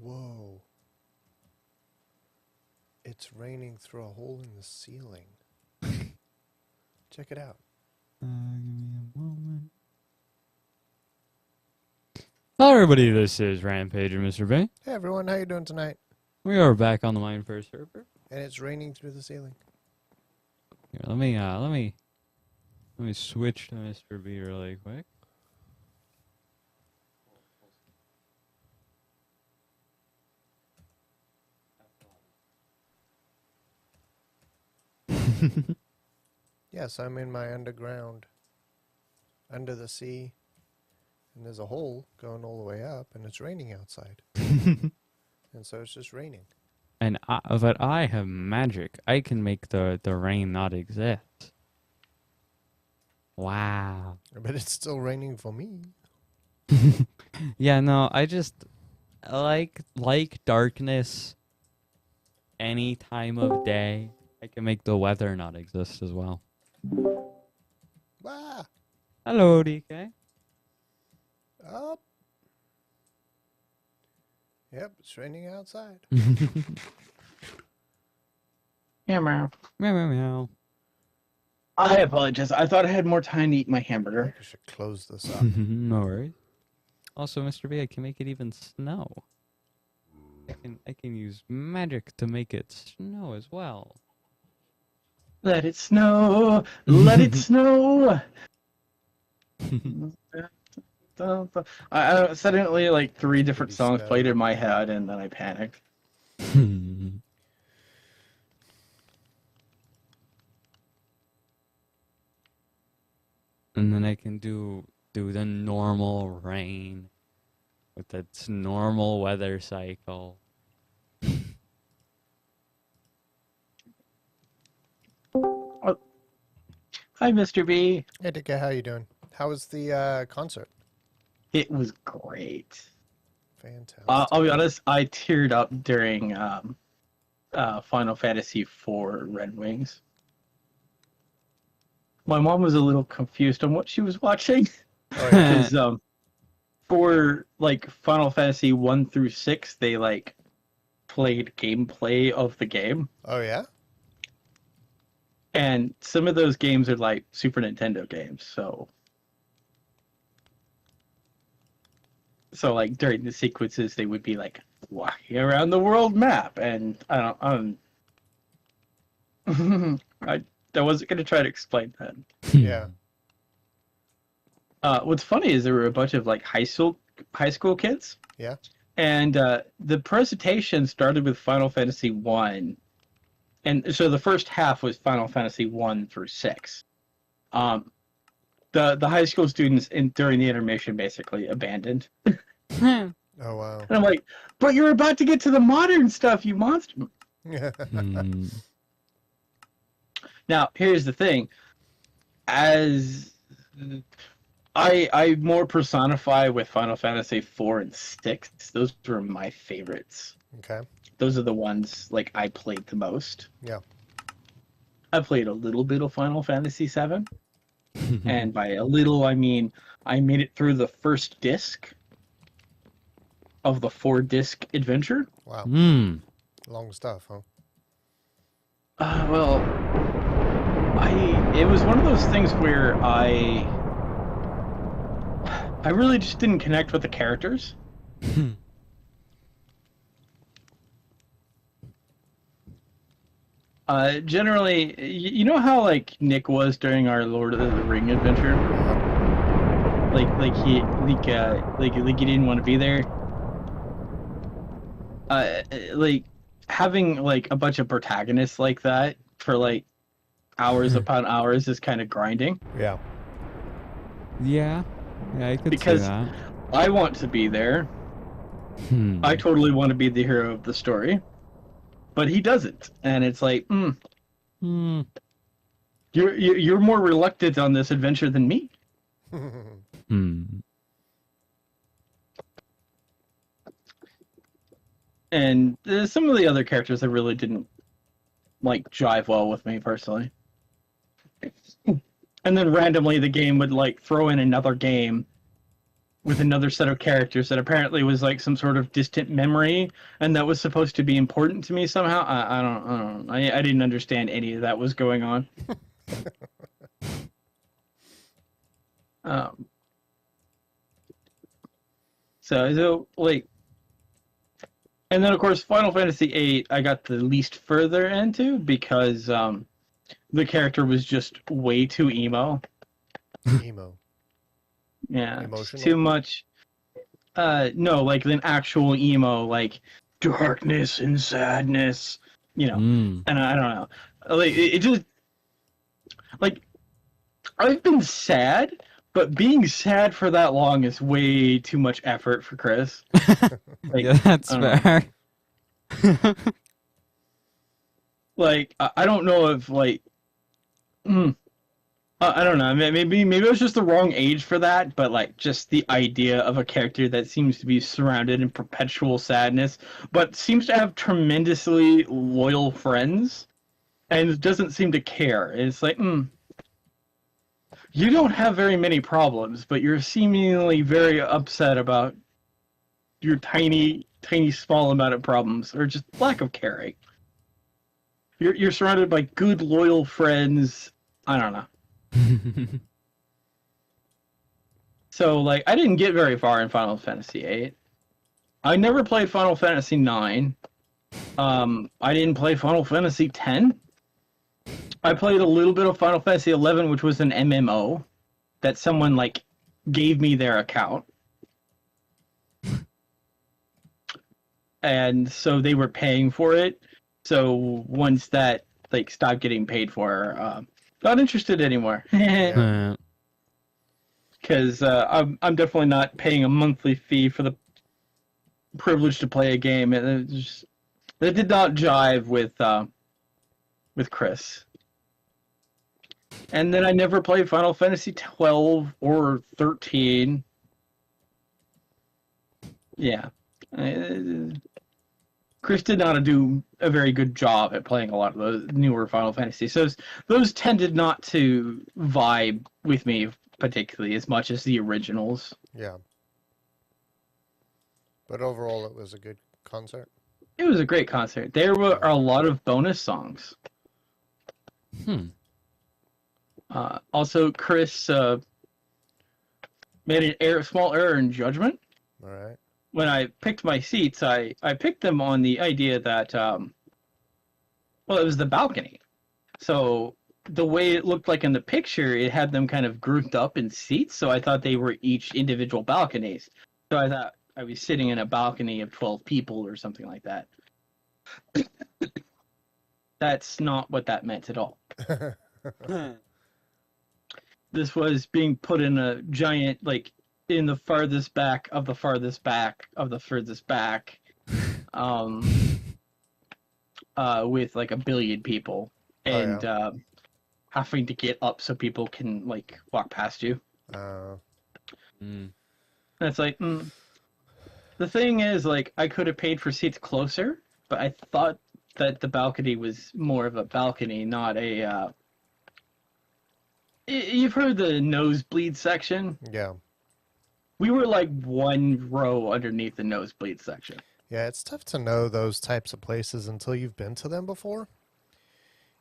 Whoa. It's raining through a hole in the ceiling. Check it out. Give me a moment. Hello, everybody. This is Rampage and Mr. B. Hey everyone, how you doing tonight? We are back on the Mine First server. And it's raining through the ceiling. Here, let me switch to Mr. B really quick. Yes, I'm in my underground. Under the sea. And there's a hole going all the way up, and it's raining outside. And so it's just raining. But I have magic. I can make the rain not exist. Wow. But it's still raining for me. Yeah, no, I just like darkness any time of day. I can make the weather not exist as well. Ah! Hello, DK. Up. Yep, it's raining outside. Yeah, meow. Meow, meow, meow. I apologize. I thought I had more time to eat my hamburger. I should close this up. No worries. Also, Mr. B, I can make it even snow. I can use magic to make it snow as well. Let it snow. Let it snow. I suddenly like 3 different songs played in my head, and then I panicked. And then I can do the normal rain with its normal weather cycle. Hi, Mr. B. Hey, DK, how you doing? How was the concert? It was great. Fantastic. I'll be honest. I teared up during Final Fantasy IV Red Wings. My mom was a little confused on what she was watching. Oh, yeah. Because for like Final Fantasy 1 through 6, they like played gameplay of the game, Oh, yeah? and some of those games are like Super Nintendo games. So like during the sequences, they would be like walking around the world map, and I wasn't gonna try to explain that. Yeah. What's funny is there were a bunch of like high school kids. Yeah. And the presentation started with Final Fantasy 1. And so the first half was Final Fantasy 1 through 6. The high school students during the intermission basically abandoned. Oh, wow. And I'm like, but you're about to get to the modern stuff, you monster. Now, here's the thing. As I more personify with Final Fantasy 4 and 6. Those were my favorites. Okay. Those are the ones like I played the most. Yeah. I played a little bit of Final Fantasy 7. And by a little, I mean I made it through the first disc of the 4-disc adventure. Wow. Long stuff, huh? Well, it was one of those things where I really just didn't connect with the characters. Generally, you know how like Nick was during our Lord of the Ring adventure. Like he didn't want to be there. Like having like a bunch of protagonists like that for like hours upon hours is kind of grinding. Yeah. Yeah, I could Because see that. I want to be there. I totally want to be the hero of the story, but he doesn't, and it's like, you're more reluctant on this adventure than me. And some of the other characters that really didn't like jive well with me personally. And then randomly the game would like throw in another game with another set of characters that apparently was like some sort of distant memory, and that was supposed to be important to me somehow. I didn't understand any of that was going on. Um, so like, and then of course Final Fantasy VIII I got the least further into because the character was just way too emo. Emo. Yeah, Emotional? too much. No, like an actual emo, like darkness and sadness, you know. Mm. And I don't know, like it just like I've been sad, but being sad for that long is way too much effort for Chris. Like, Yeah, that's I don't know. fair. Like I don't know if like. I don't know. Maybe it was just the wrong age for that, but like just the idea of a character that seems to be surrounded in perpetual sadness, but seems to have tremendously loyal friends, and doesn't seem to care. It's like, you don't have very many problems, but you're seemingly very upset about your tiny, tiny, small amount of problems, or just lack of caring. You're surrounded by good, loyal friends. I don't know. So, like, I didn't get very far in Final Fantasy VIII. I never played Final Fantasy IX. I didn't play Final Fantasy X. I played a little bit of Final Fantasy XI, which was an MMO that someone, like, gave me their account. And so they were paying for it. So once that, like, stopped getting paid for, not interested anymore. Uh, Because I'm definitely not paying a monthly fee for the privilege to play a game. That did not jive with Chris. And then I never played Final Fantasy 12 or 13. Yeah. Chris did not do a very good job at playing a lot of those newer Final Fantasies. So those tended not to vibe with me particularly as much as the originals. Yeah. But overall, it was a good concert. It was a great concert. There were a lot of bonus songs. Also, Chris made a small error in judgment. All right. When I picked my seats, I picked them on the idea that, well, it was the balcony. So the way it looked like in the picture, it had them kind of grouped up in seats, so I thought they were each individual balconies. So I thought I was sitting in a balcony of 12 people or something like that. That's not what that meant at all. This was being put in a giant, like, in the farthest back of the farthest back of the furthest back, with like 1 billion people, and having to get up so people can like walk past you. And it's like, the thing is, like, I could have paid for seats closer, but I thought that the balcony was more of a balcony, not a. You've heard the nosebleed section? Yeah. We were like 1 row underneath the nosebleed section. Yeah, it's tough to know those types of places until you've been to them before.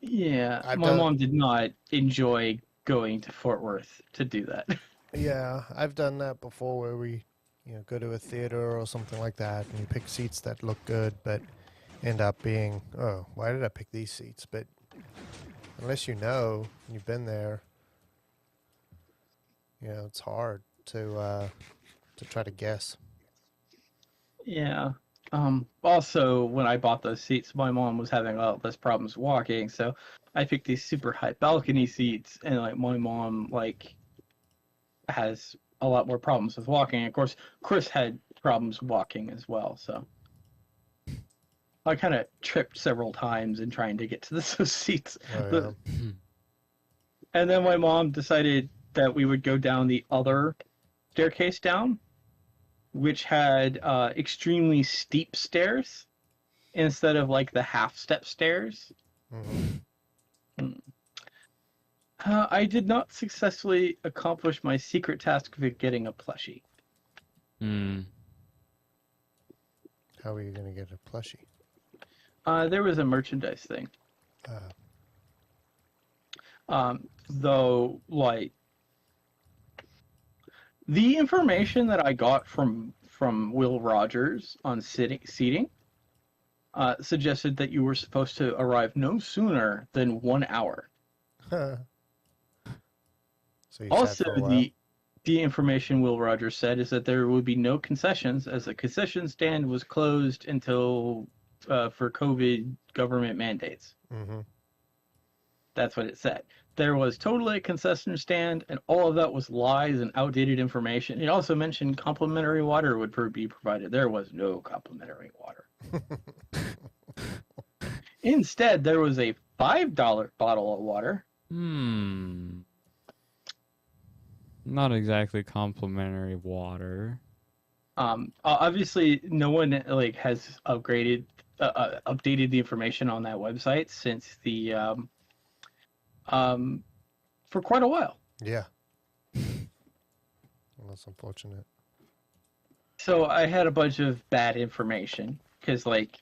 Yeah, my mom did not enjoy going to Fort Worth to do that. Yeah, I've done that before where we, go to a theater or something like that and you pick seats that look good but end up being, oh, why did I pick these seats? But unless you know, you've been there, it's hard to try to guess. Yeah. Also, when I bought those seats, my mom was having a lot less problems walking, so I picked these super high balcony seats, and like my mom like has a lot more problems with walking. Of course, Chris had problems walking as well, so I kind of tripped several times in trying to get to those seats. Oh, yeah. And then my mom decided that we would go down the other staircase down, which had extremely steep stairs instead of like the half-step stairs. I did not successfully accomplish my secret task of getting a plushie. Hmm. How are you going to get a plushie? There was a merchandise thing. Uh, Though, like, the information that I got from Will Rogers on seating suggested that you were supposed to arrive no sooner than 1 hour. so you Also, sat for a while? the information Will Rogers said is that there would be no concessions, as the concession stand was closed until for COVID government mandates. Mm-hmm. That's what it said. There was totally a concession stand, and all of that was lies and outdated information. It also mentioned complimentary water would be provided. There was no complimentary water. Instead, there was a $5 bottle of water. Hmm. Not exactly complimentary water. Obviously, no one like has updated the information on that website since the for quite a while. Yeah. Well, that's unfortunate. So I had a bunch of bad information because, like,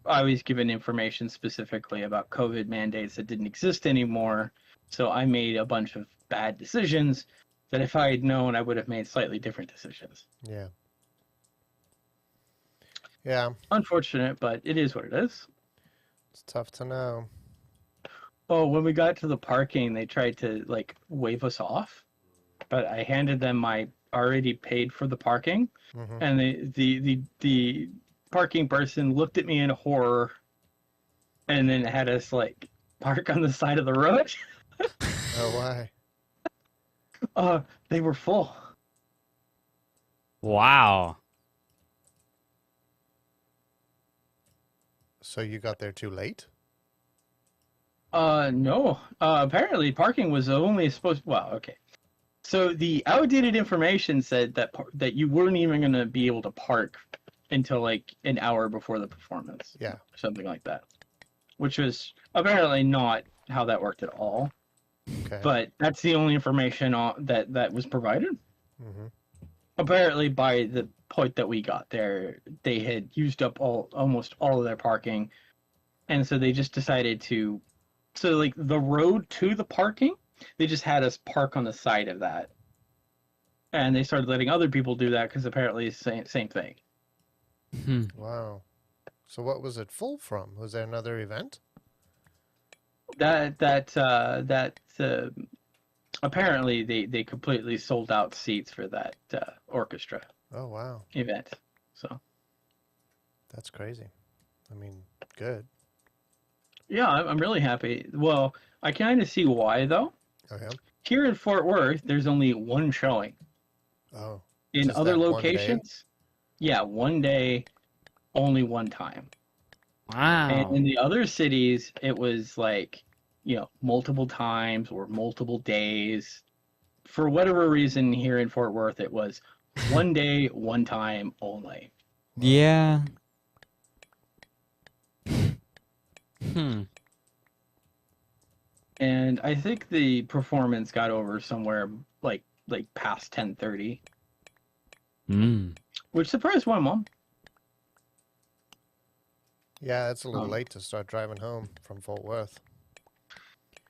I was given information specifically about COVID mandates that didn't exist anymore. So I made a bunch of bad decisions that if I had known, I would have made slightly different decisions. Yeah. Yeah. Unfortunate, but it is what it is. It's tough to know. Oh, when we got to the parking, they tried to like wave us off, but I handed them my already paid for the parking, Mm-hmm. and the parking person looked at me in horror, and then had us like park on the side of the road. Oh, why? They were full. Wow. So you got there too late? No. Apparently parking was only supposed. Well, okay. So the outdated information said that you weren't even going to be able to park until like an hour before the performance. Yeah. Something like that. Which was apparently not how that worked at all. Okay. But that's the only information that was provided. Mm-hmm. Apparently, by the point that we got there, they had used up almost all of their parking, and so they just decided to. So, like the road to the parking, they just had us park on the side of that, and they started letting other people do that because apparently it's the same thing. Hmm. Wow. So what was it full from? Was there another event? Apparently they completely sold out seats for that orchestra Oh, wow. event. So That's crazy. I mean, good. yeah, I'm really happy. Well, I kind of see why though. Oh, yeah? Here in Fort Worth, there's only one showing. Oh, In Just other that one locations, yeah, one day, only one time. Wow. And in the other cities, it was like, multiple times or multiple days. For whatever reason, here in Fort Worth, it was one day, one time only. Yeah. Hmm. And I think the performance got over somewhere like past 10:30, Hmm. which surprised my mom. yeah, it's a little Um, late to start driving home from Fort Worth.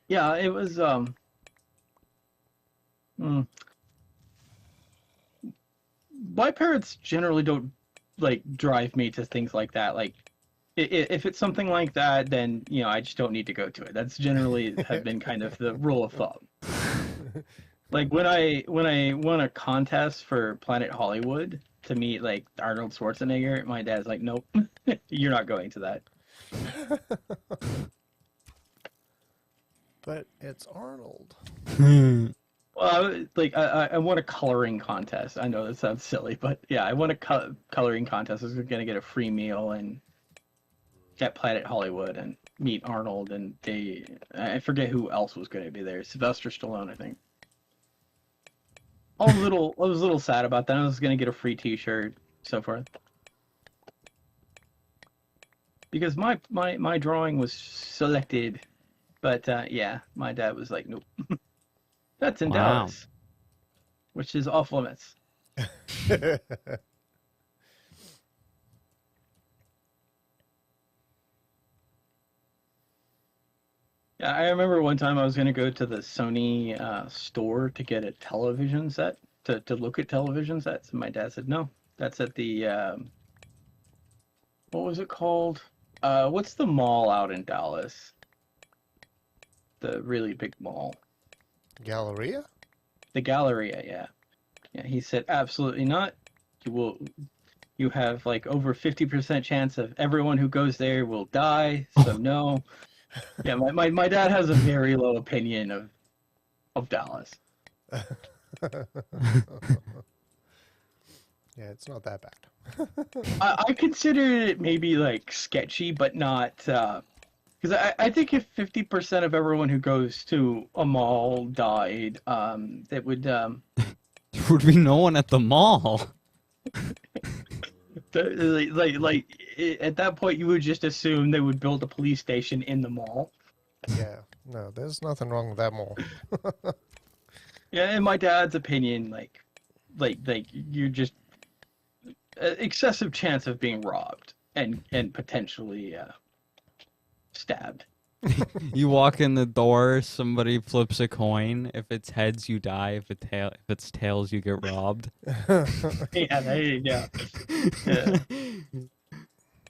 Yeah, it was. My parents generally don't like drive me to things like that. Like, if it's something like that, then I just don't need to go to it. That's generally have been kind of the rule of thumb. Like when I won a contest for Planet Hollywood to meet like Arnold Schwarzenegger, my dad's like, "Nope, you're not going to that." But it's Arnold. Well, I won a coloring contest. I know that sounds silly, but yeah, I won a coloring contest. I was gonna get a free meal and at Planet Hollywood and meet Arnold, and I forget who else was gonna be there. Sylvester Stallone, I think. I was a little sad about that. I was gonna get a free T-shirt, so forth. Because my drawing was selected, but yeah, my dad was like, "Nope." That's in Wow. Dallas, which is off limits. Yeah, I remember one time I was gonna go to the Sony store to get a television set to look at television sets, and my dad said no. That's at the what was it called? What's the mall out in Dallas? The really big mall. Galleria? The Galleria, yeah. Yeah, he said absolutely not. You have like over 50% chance of everyone who goes there will die, so no. Yeah, my dad has a very low opinion of Dallas. Yeah, it's not that bad. I considered it maybe like sketchy, but not because I think if 50% of everyone who goes to a mall died, it would There would be no one at the mall. at that point you would just assume they would build a police station in the mall. Yeah, no, there's nothing wrong with that mall. Yeah, in my dad's opinion, like you're just excessive chance of being robbed and potentially stabbed. You walk in the door, somebody flips a coin. If it's heads, you die. If it's tails, you get robbed. Yeah, there you go. Yeah.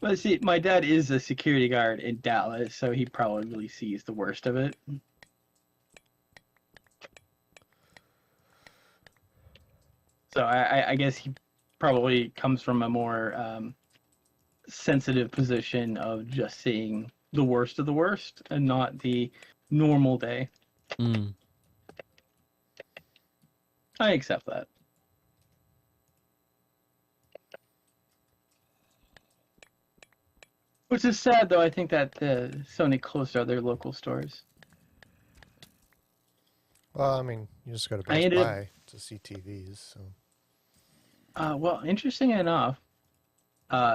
But see, my dad is a security guard in Dallas, so he probably sees the worst of it. So I guess he probably comes from a more sensitive position of just seeing the worst of the worst and not the normal day. Mm. I accept that. Which is sad, though. I think that Sony closed all their local stores. Well, I mean, you just go to I Best ended up- Buy to see TVs, so. Well, interesting enough,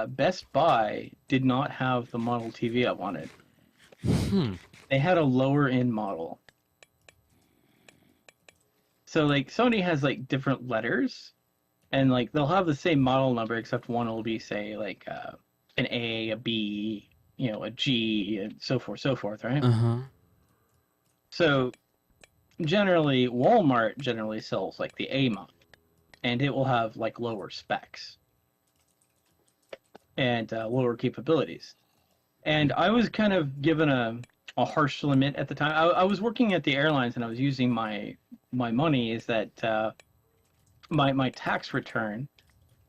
Best Buy did not have the model TV I wanted. Hmm. They had a lower end model. So like Sony has like different letters, and like they'll have the same model number except one will be say like an A, a B, a G, and so forth, right? Uh-huh. So generally, Walmart generally sells like the A model, and it will have like lower specs and lower capabilities. And I was kind of given a harsh limit at the time. I was working at the airlines, and I was using my money is that my tax return.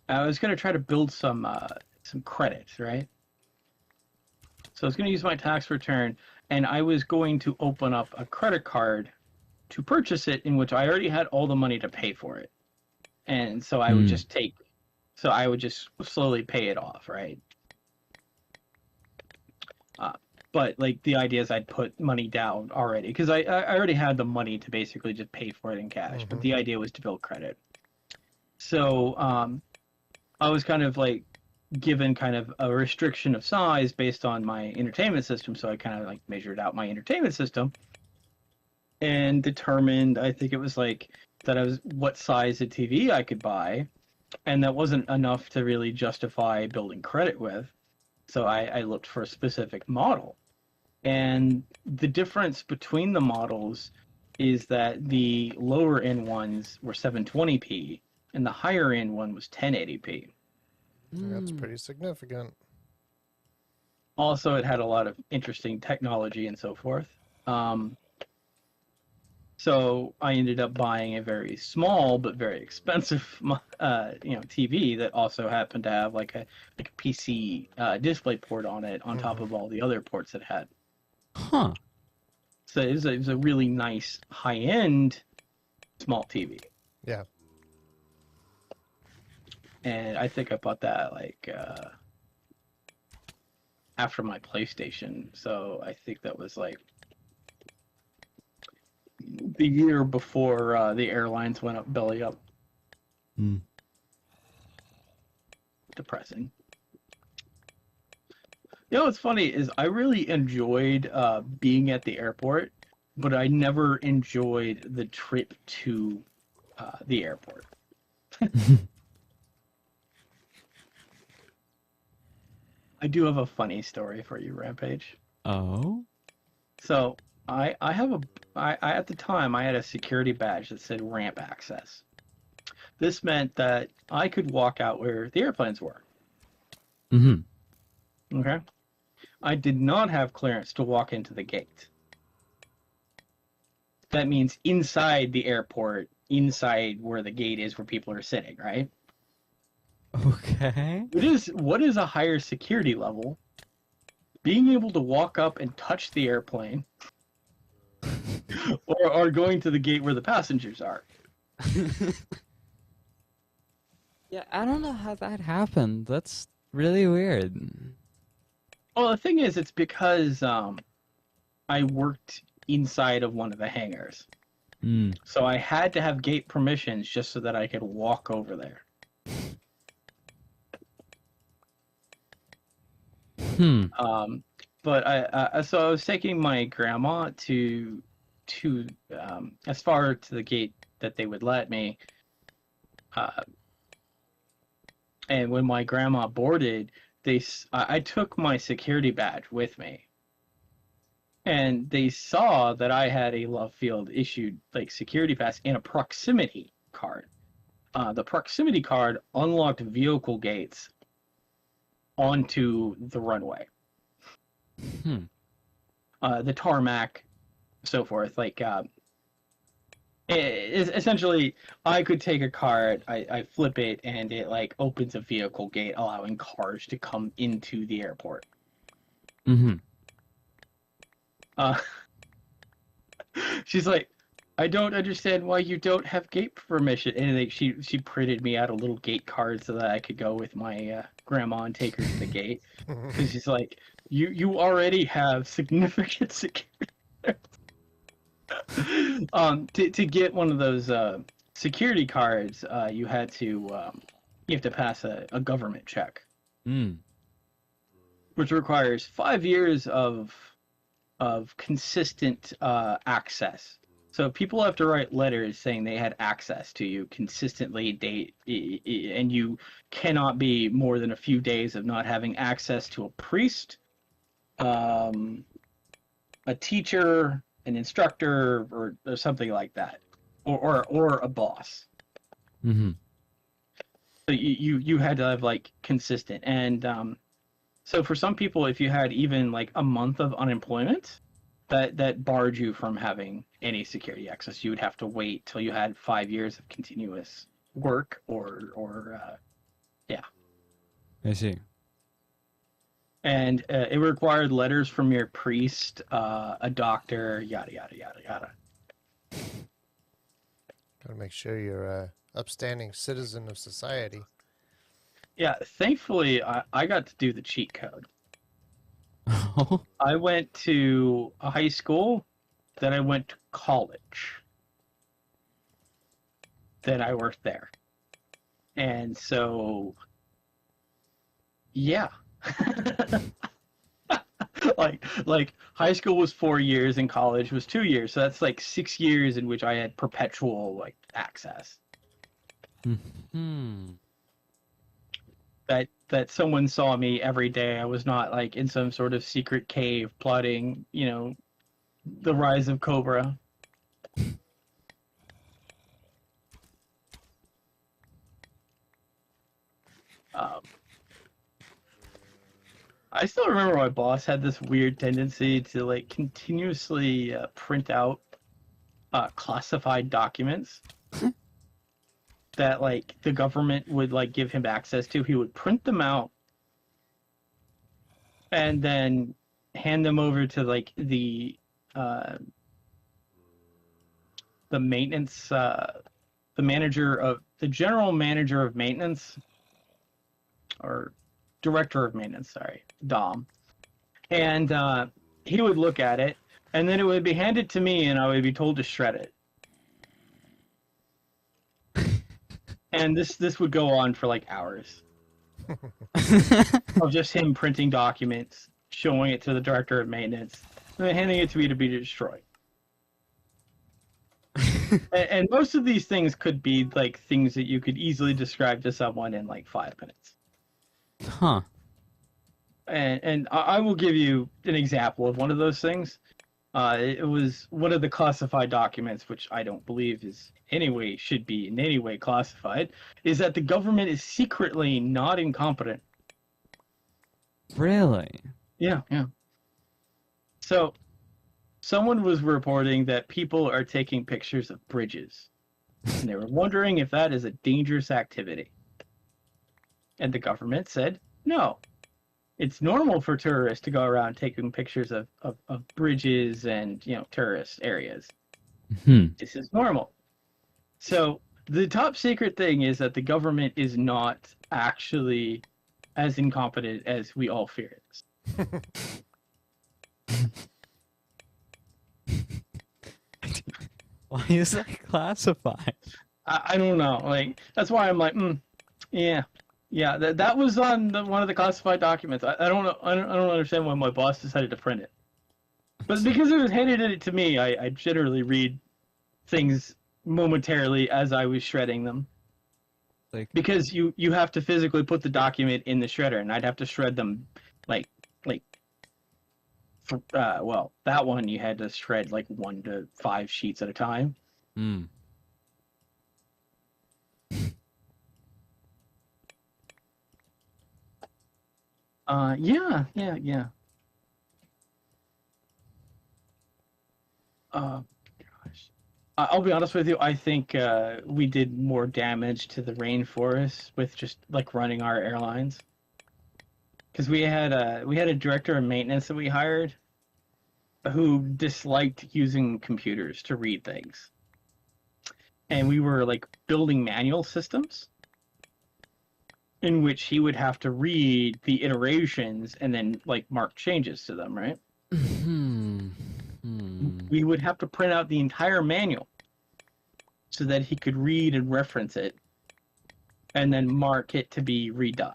I was going to try to build some credits, right? So I was going to use my tax return, and I was going to open up a credit card to purchase it, in which I already had all the money to pay for it, and so I would just slowly pay it off, right? But like the idea is I'd put money down already because I already had the money to basically just pay for it in cash. But the idea was to build credit. So I was kind of like given kind of a restriction of size based on my entertainment system. So I kind of like measured out my entertainment system and determined, I think it was like that I was what size of TV I could buy, and that wasn't enough to really justify building credit with. So I looked for a specific model. And the difference between the models is that the lower end ones were 720p and the higher end one was 1080p. That's pretty significant. Also, it had a lot of interesting technology and so forth. So I ended up buying a very small but very expensive, TV that also happened to have like a PC display port on it, on top of all the other ports it had. Huh. So it was a really nice high-end small TV. Yeah. And I think I bought that like after my PlayStation. So I think that was like the year before the airlines went up belly up. Mm. Depressing. You know what's funny is I really enjoyed being at the airport, but I never enjoyed the trip to the airport. I do have a funny story for you, Rampage. Oh. So I have I at the time I had a security badge that said ramp access. This meant that I could walk out where the airplanes were. Mm-hmm. Okay. I did not have clearance to walk into the gate. That means inside the airport, inside where the gate is where people are sitting, right? Okay. What is a higher security level? Being able to walk up and touch the airplane or going to the gate where the passengers are. Yeah, I don't know how that happened. That's really weird. Well, the thing is, it's because I worked inside of one of the hangars. Mm. So I had to have gate permissions just so that I could walk over there. But so I was taking my grandma to as far to the gate that they would let me. And when my grandma boarded, I took my security badge with me. And they saw that I had a Love Field issued like security pass and a proximity card. The proximity card unlocked vehicle gates onto the runway. The tarmac, so forth. Like, essentially, I could take a card, I flip it, and it like opens a vehicle gate, allowing cars to come into the airport. Mm-hmm. She's like, I don't understand why you don't have gate permission. And like, she printed me out a little gate card so that I could go with my grandma and take her to the gate. Because she's like, you already have significant security. To get one of those security cards, you have to pass a government check, which requires 5 years of consistent access. So people have to write letters saying they had access to you consistently, and you cannot be more than a few days of not having access to a priest, a teacher, an instructor, or something like that, or a boss. Mm-hmm. So you had to have like consistent, and so for some people, if you had even like a month of unemployment, that barred you from having any security access. You would have to wait till you had 5 years of continuous work, or yeah. I see. And it required letters from your priest, a doctor, yada yada yada yada. Gotta make sure you're a upstanding citizen of society. Yeah, thankfully I got to do the cheat code. Oh. I went to a high school, then I went to college, then I worked there. And so, yeah. like high school was 4 years and college was 2 years. So that's like 6 years in which I had perpetual like access. Hmm. That someone saw me every day. I was not like in some sort of secret cave plotting, the rise of Cobra. I still remember my boss had this weird tendency to like continuously print out classified documents that like the government would like give him access to. He would print them out and then hand them over to like the maintenance, the general manager of maintenance, or director of maintenance, sorry, Dom. And he would look at it, and then it would be handed to me, and I would be told to shred it. And this would go on for like hours of just him printing documents, showing it to the director of maintenance, and then handing it to me to be destroyed. And most of these things could be like things that you could easily describe to someone in like 5 minutes. Huh. and I will give you an example of one of those things. It was one of the classified documents, which I don't believe is should be in any way classified, is that the government is secretly not incompetent. Really? Yeah, yeah. So, someone was reporting that people are taking pictures of bridges, and they were wondering if that is a dangerous activity. And the government said, no. It's normal for tourists to go around taking pictures of bridges and, tourist areas. This is normal. So the top secret thing is that the government is not actually as incompetent as we all fear it is. Why is that classified? I don't know. Like, that's why I'm like, yeah. Yeah, that was on one of the classified documents. I don't know. I don't understand why my boss decided to print it. But because it was handed it to me, I generally read things momentarily as I was shredding them. Like, Because you have to physically put the document in the shredder, and I'd have to shred them well, that one you had to shred like 1 to 5 sheets at a time. Yeah. Gosh. I'll be honest with you. I think we did more damage to the rainforest with just like running our airlines. Because we had a director of maintenance that we hired who disliked using computers to read things, and we were like building manual systems in which he would have to read the iterations and then like mark changes to them, right? We would have to print out the entire manual so that he could read and reference it and then mark it to be redone.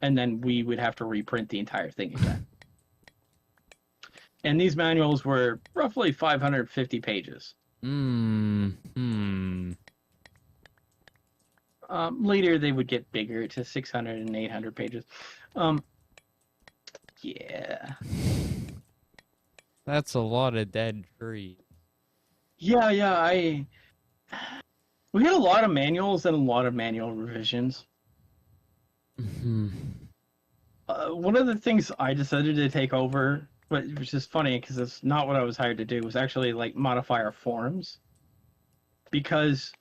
And then we would have to reprint the entire thing again. And these manuals were roughly 550 pages. Later, they would get bigger to 600 and 800 pages. Yeah. That's a lot of dead trees. Yeah. We had a lot of manuals and a lot of manual revisions. One of the things I decided to take over, which is funny because it's not what I was hired to do, was actually like modify our forms. Because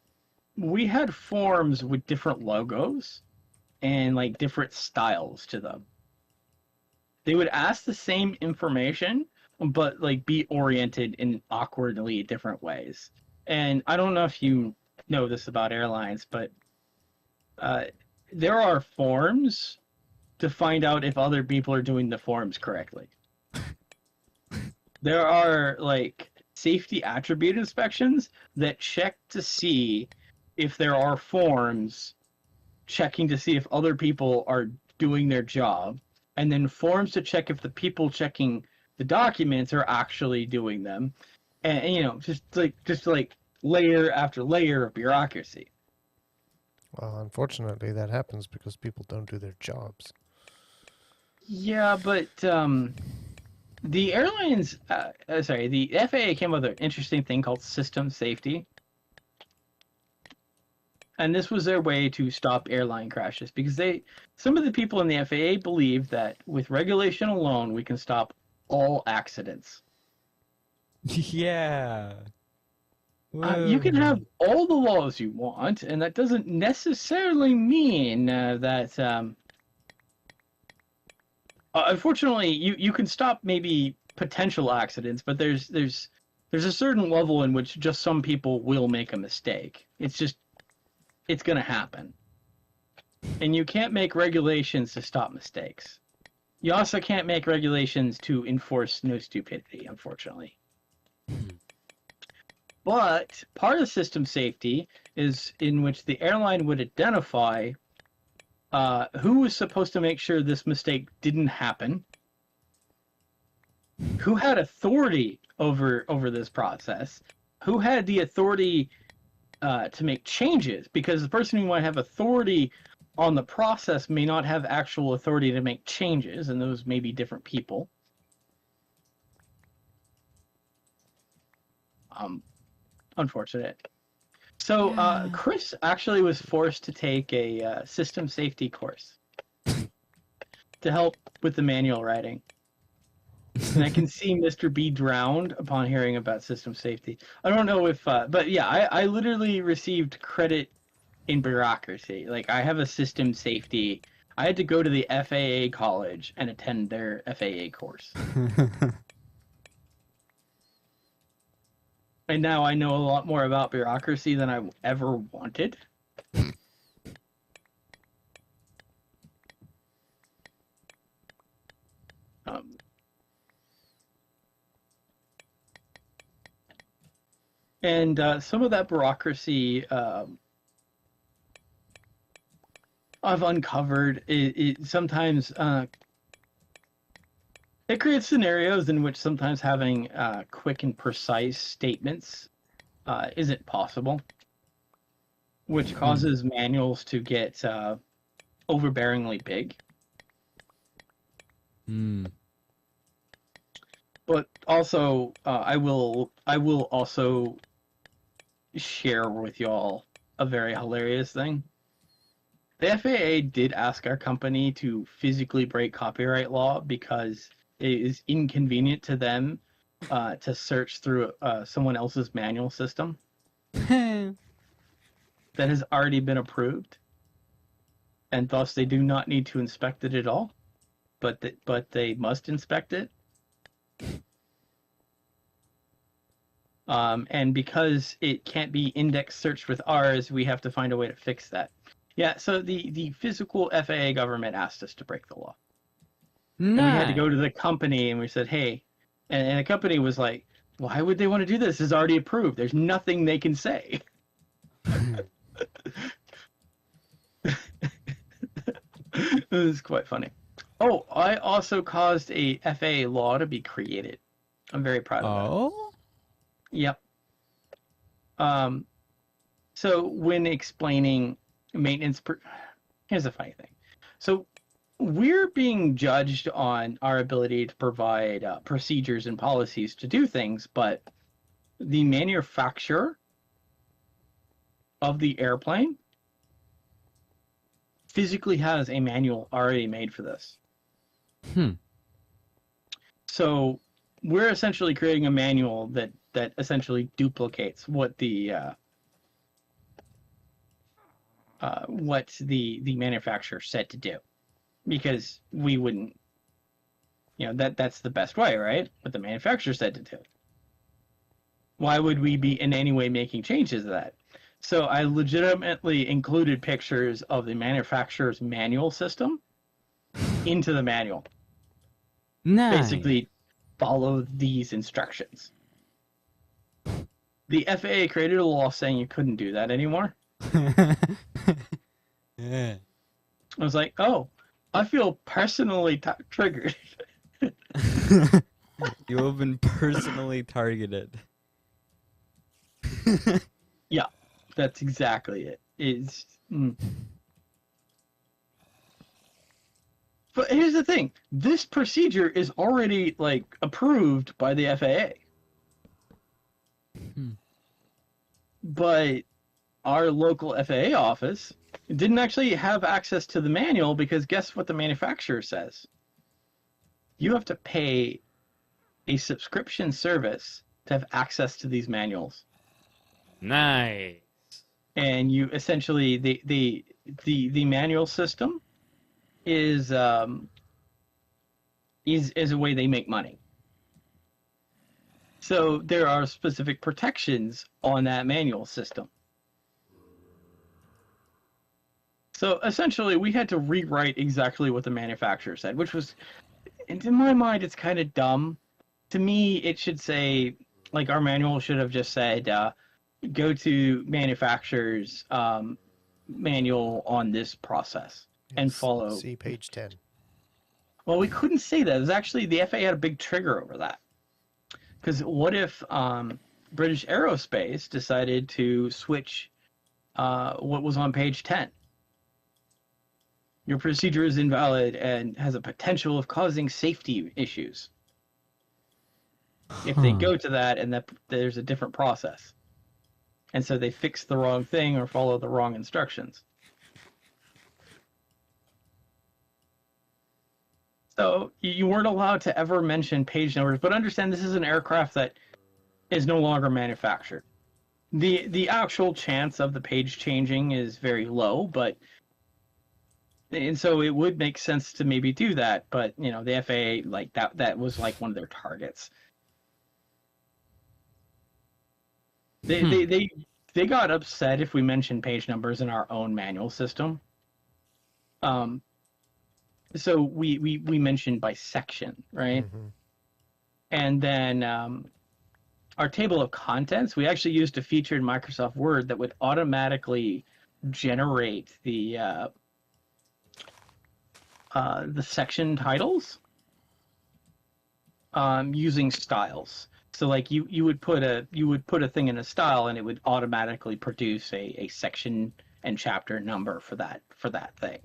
we had forms with different logos and like different styles to them. They would ask the same information, but like be oriented in awkwardly different ways. And I don't know if you know this about airlines, but there are forms to find out if other people are doing the forms correctly. There are like safety attribute inspections that check to see if there are forms checking to see if other people are doing their job, and then forms to check if the people checking the documents are actually doing them, and just like layer after layer of bureaucracy. Well, unfortunately, that happens because people don't do their jobs. Yeah, but the airlines, the FAA came up with an interesting thing called system safety. And this was their way to stop airline crashes, because some of the people in the FAA believe that with regulation alone, we can stop all accidents. Yeah. You can have all the laws you want, and that doesn't necessarily mean that. Unfortunately, you can stop maybe potential accidents, but there's a certain level in which just some people will make a mistake. It's going to happen. And you can't make regulations to stop mistakes. You also can't make regulations to enforce no stupidity, unfortunately. But part of system safety is in which the airline would identify who was supposed to make sure this mistake didn't happen, who had authority over this process, who had the authority to make changes, because the person who might have authority on the process may not have actual authority to make changes, and those may be different people. Unfortunate. So Yeah. Chris actually was forced to take a system safety course to help with the manual writing. And I can see Mr. B drowned upon hearing about system safety. I don't know if, but yeah, I literally received credit in bureaucracy. Like, I have a system safety. I had to go to the FAA college and attend their FAA course. And now I know a lot more about bureaucracy than I ever wanted. And some of that bureaucracy I've uncovered. It sometimes it creates scenarios in which sometimes having quick and precise statements isn't possible, which causes manuals to get overbearingly big. But also, I will also share with y'all a very hilarious thing. The FAA did ask our company to physically break copyright law because it is inconvenient to them to search through someone else's manual system that has already been approved, and thus they do not need to inspect it at all, but they must inspect it. And because it can't be index searched with ours, we have to find a way to fix that. Yeah, so the physical FAA government asked us to break the law. And we had to go to the company and we said, hey, and the company was like, why would they want to do this? It's already approved. There's nothing they can say. It was quite funny. Oh, I also caused a FAA law to be created. I'm very proud of that. Oh? Yep. So when explaining maintenance, here's the funny thing. So we're being judged on our ability to provide procedures and policies to do things, but the manufacturer of the airplane physically has a manual already made for this. So we're essentially creating a manual that essentially duplicates what the manufacturer said to do, because we wouldn't, that's the best way, right? What the manufacturer said to do. Why would we be in any way making changes to that? So I legitimately included pictures of the manufacturer's manual system into the manual. Nice. Basically, follow these instructions. The FAA created a law saying you couldn't do that anymore. Yeah. I was like, oh, I feel personally triggered. You have been personally targeted. Yeah, that's exactly it. But here's the thing. This procedure is already, approved by the FAA. But our local FAA office didn't actually have access to the manual, because guess what the manufacturer says? You have to pay a subscription service to have access to these manuals. Nice. And you essentially, the manual system is a way they make money. So there are specific protections on that manual system. So essentially, we had to rewrite exactly what the manufacturer said, which was, and in my mind, it's kind of dumb. To me, it should say, our manual should have just said, go to manufacturer's manual on this process and follow. See page 10. Well, we couldn't say that. It was actually, the FAA had a big trigger over that. Because what if British Aerospace decided to switch what was on page 10? your procedure is invalid and has a potential of causing safety issues. If they Huh. go to that and that there's a different process. And so they fix the wrong thing or follow the wrong instructions. So you weren't allowed to ever mention page numbers, but understand this is an aircraft that is no longer manufactured. The actual chance of the page changing is very low, but and so it would make sense to maybe do that, but you know, the FAA like that was like one of their targets. They got upset if we mentioned page numbers in our own manual system. So we mentioned by section, right? Mhm. And then our table of contents, we actually used a feature in Microsoft Word that would automatically generate the section titles using styles. So like you would put a thing in a style and it would automatically produce a section and chapter number for that thing.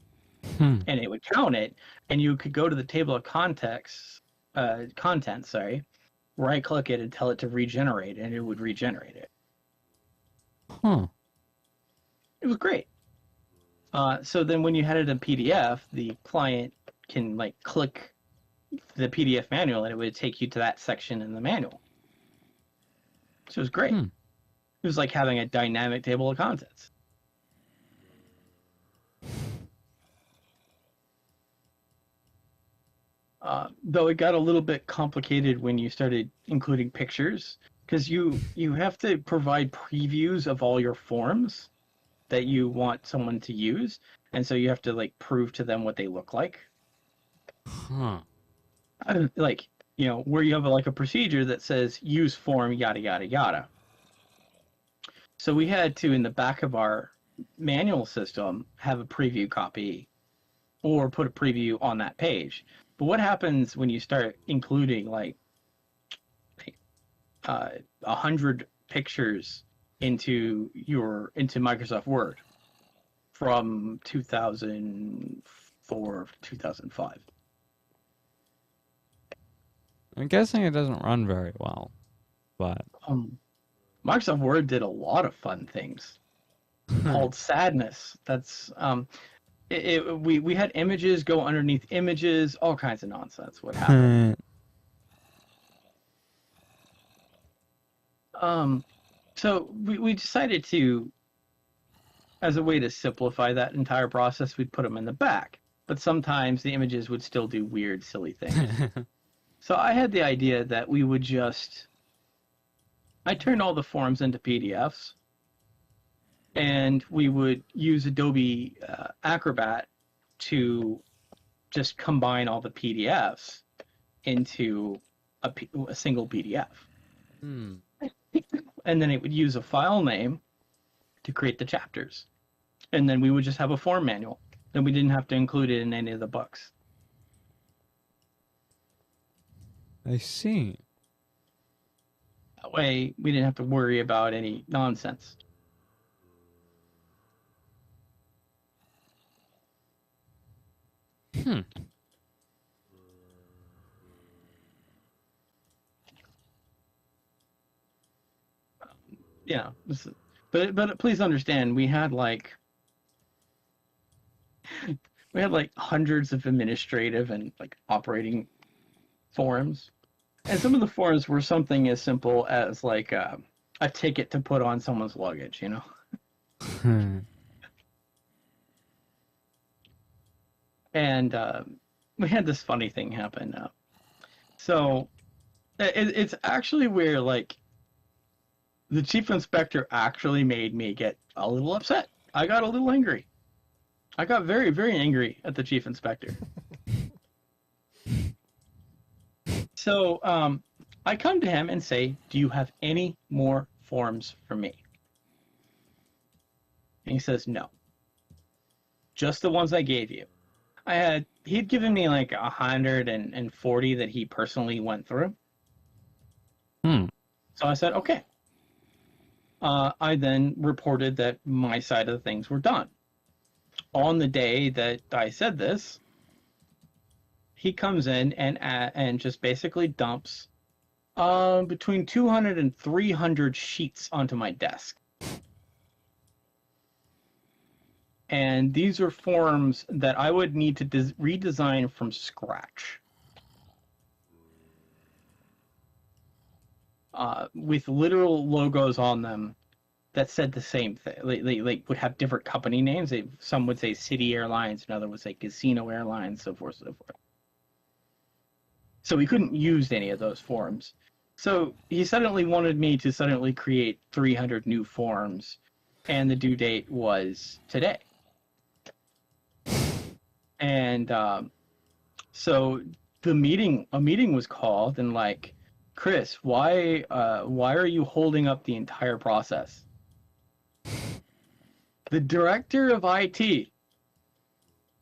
And it would count it, and you could go to the table of contents, right click it and tell it to regenerate, and it would regenerate it. Huh. It was great. So then when you had it in PDF, the client can like click the PDF manual and it would take you to that section in the manual. So it was great. It was like having a dynamic table of contents. Though it got a little bit complicated when you started including pictures, because you have to provide previews of all your forms that you want someone to use, and so you have to like prove to them what they look like. Huh. Like, you know, where you have like a procedure that says use form yada yada yada. So we had to, in the back of our manual system, have a preview copy or put a preview on that page. But what happens when you start including like 100 pictures into Microsoft Word from 2004 to 2005? I'm guessing it doesn't run very well, but Microsoft Word did a lot of fun things called sadness. That's we had images go underneath images, all kinds of nonsense would happen. So we decided to, as a way to simplify that entire process, we'd put them in the back. But sometimes the images would still do weird, silly things. So I had the idea that we would I turned all the forms into PDFs, and we would use Adobe Acrobat to just combine all the PDFs into a single PDF. And then it would use a file name to create the chapters. And then we would just have a form manual. Then we didn't have to include it in any of the books. I see. That way, we didn't have to worry about any nonsense. Yeah, but please understand, we had like hundreds of administrative and like operating forms, and some of the forms were something as simple as like a ticket to put on someone's luggage, you know. And we had this funny thing happen. So it's actually where like the chief inspector actually made me get a little upset. I got a little angry. I got very, very angry at the chief inspector. So I come to him and say, "Do you have any more forms for me?" And he says, "No. Just the ones I gave you." He'd given me like 140 that he personally went through. So I said, okay. I then reported that my side of the things were done. on the day that I said this, he comes in and just basically dumps between 200 and 300 sheets onto my desk. And these are forms that I would need to redesign from scratch. With literal logos on them that said the same thing. They would have different company names. Some would say City Airlines, another would say Casino Airlines, so forth, so forth. So we couldn't use any of those forms. So he suddenly wanted me to suddenly create 300 new forms, and the due date was today. And so a meeting was called, and like, Chris, why are you holding up the entire process? The director of IT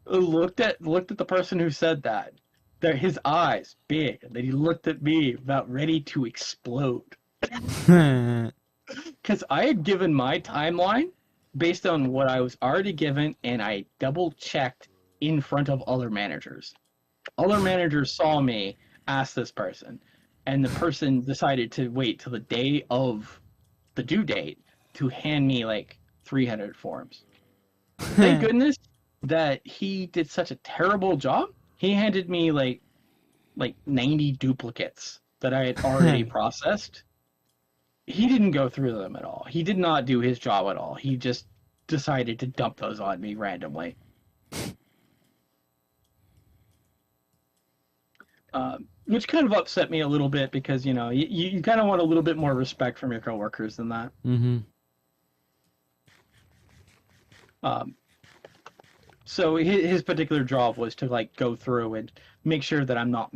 looked at the person who said that. His eyes big, and then he looked at me about ready to explode. Because I had given my timeline based on what I was already given, and I double checked in front of other managers. Other managers saw me ask this person, and the person decided to wait till the day of the due date to hand me like 300 forms. Thank goodness that he did such a terrible job. He handed me like 90 duplicates that I had already processed. He didn't go through them at all. He did not do his job at all. He just decided to dump those on me randomly. Which kind of upset me a little bit because, you know, you kind of want a little bit more respect from your coworkers than that. Mm-hmm. So his particular job was to like go through and make sure that I'm not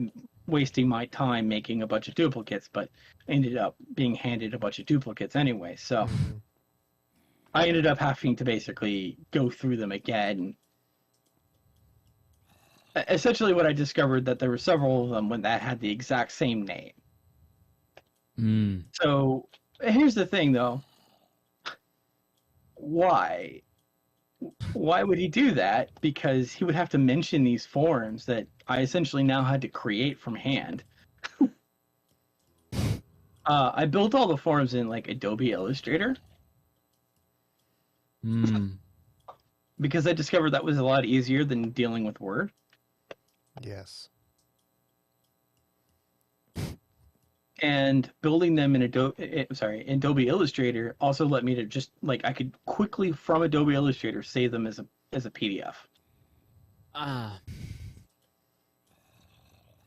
wasting my time making a bunch of duplicates, but ended up being handed a bunch of duplicates anyway. So I ended up having to basically go through them again. Essentially what I discovered that there were several of them when that had the exact same name. Mm. So here's the thing though. Why would he do that? Because he would have to mention these forms that I essentially now had to create from hand. I built all the forms in like Adobe Illustrator. Mm. Because I discovered that was a lot easier than dealing with Word. Yes. And building them in Adobe Illustrator also let me to just like I could quickly from Adobe Illustrator save them as a PDF.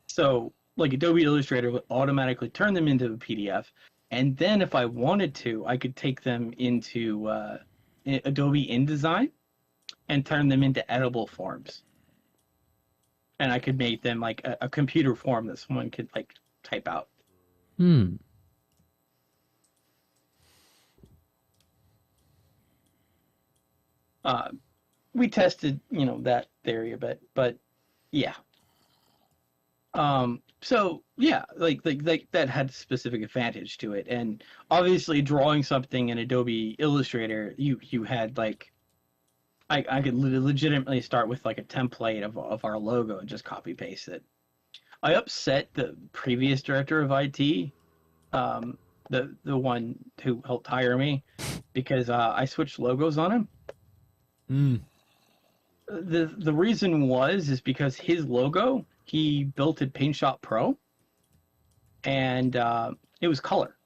So like Adobe Illustrator would automatically turn them into a PDF, and then if I wanted to, I could take them into Adobe InDesign and turn them into editable forms. And I could make them like a computer form that someone could like type out. Hmm. We tested, you know, that theory a bit, but yeah. So yeah, like that had specific advantage to it, and obviously drawing something in Adobe Illustrator, you had like, I could legitimately start with like a template of our logo and just copy paste it. I upset the previous director of IT, the one who helped hire me, because I switched logos on him. Mm. The reason is because his logo, he built in PaintShop Pro, and it was color.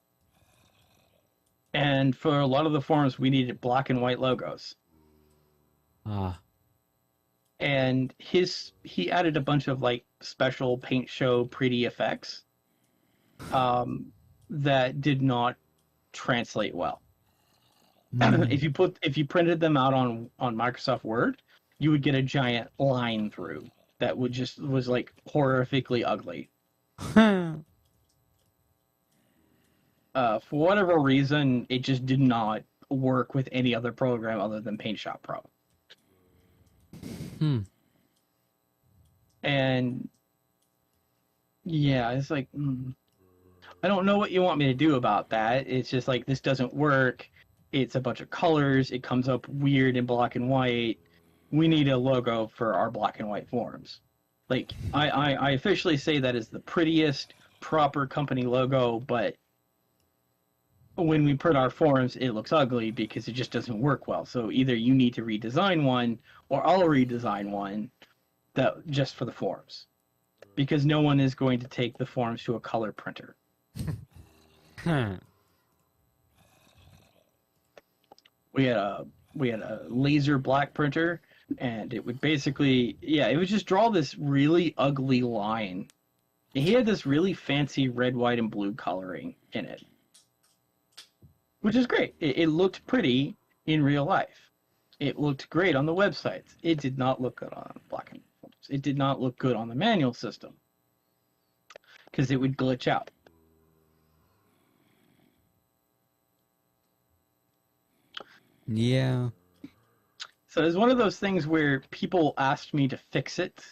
And for a lot of the forms, we needed black and white logos. And he added a bunch of like special paint show pretty effects that did not translate well. If you printed them out on Microsoft Word, you would get a giant line through that was like horrifically ugly. For whatever reason, it just did not work with any other program other than PaintShop Pro. And yeah, it's like, I don't know what you want me to do about that. It's just like, this doesn't work. It's a bunch of colors. It comes up weird in black and white. we need a logo for our black and white forums. Like, I officially say that is the prettiest, proper company logo, but when we print our forums, it looks ugly because it just doesn't work well. So either you need to redesign one, or I'll redesign one that just for the forums, because no one is going to take the forums to a color printer. Huh. We had a laser black printer, and it would basically, it would just draw this really ugly line. He had this really fancy red, white, and blue coloring in it, which is great. It looked pretty in real life. It looked great on the websites. It did not look good on black and white. It did not look good on the manual system because it would glitch out. Yeah. So it's one of those things where people asked me to fix it,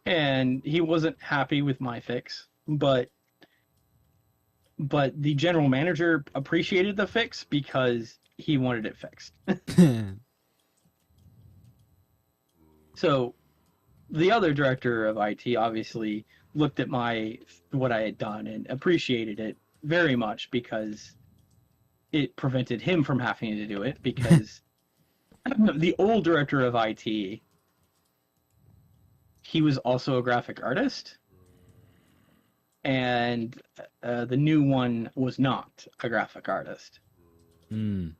and he wasn't happy with my fix, but the general manager appreciated the fix because he wanted it fixed. So the other director of IT obviously looked at what I had done and appreciated it very much because it prevented him from having to do it, because the old director of IT, he was also a graphic artist, and the new one was not a graphic artist. Mm.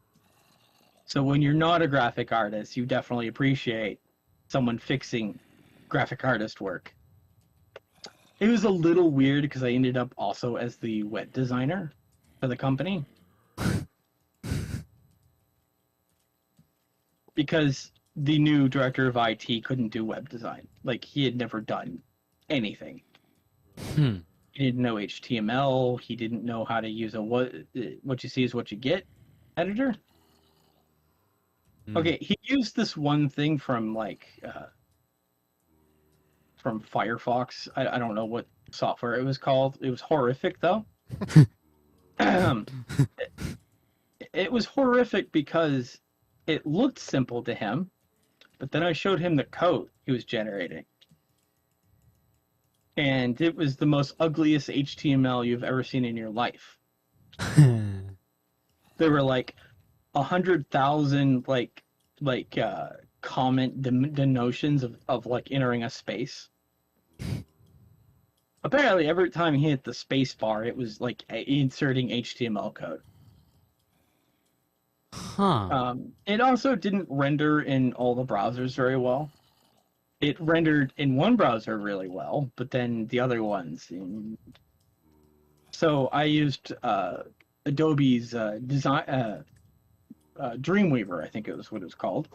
So when you're not a graphic artist, you definitely appreciate someone fixing graphic artist work. It was a little weird because I ended up also as the web designer for the company. Because the new director of IT couldn't do web design. Like, he had never done anything. Hmm. He didn't know HTML. He didn't know how to use a what you see is what you get editor. Mm. Okay, he used this one thing from from Firefox. I don't know what software it was called. It was horrific though. It was horrific because it looked simple to him, but then I showed him the code he was generating. And it was the most ugliest HTML you've ever seen in your life. There were like 100,000 comment denotions of like entering a space. Apparently, every time he hit the space bar, it was like inserting HTML code. Huh. It also didn't render in all the browsers very well. It rendered in one browser really well, but then the other ones. So I used Adobe's design Dreamweaver, I think it was what it was called.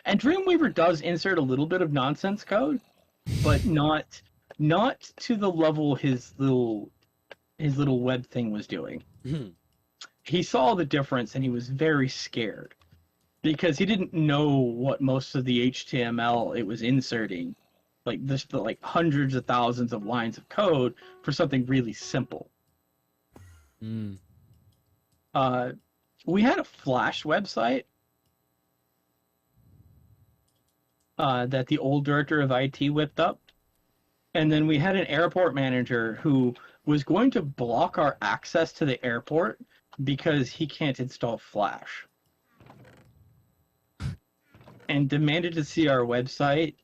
And Dreamweaver does insert a little bit of nonsense code, but not to the level his little web thing was doing. He saw the difference and he was very scared because he didn't know what most of the HTML it was inserting, like hundreds of thousands of lines of code for something really simple. Mm. We had a Flash website that the old director of IT whipped up, and then we had an airport manager who was going to block our access to the airport because he can't install Flash, and demanded to see our website,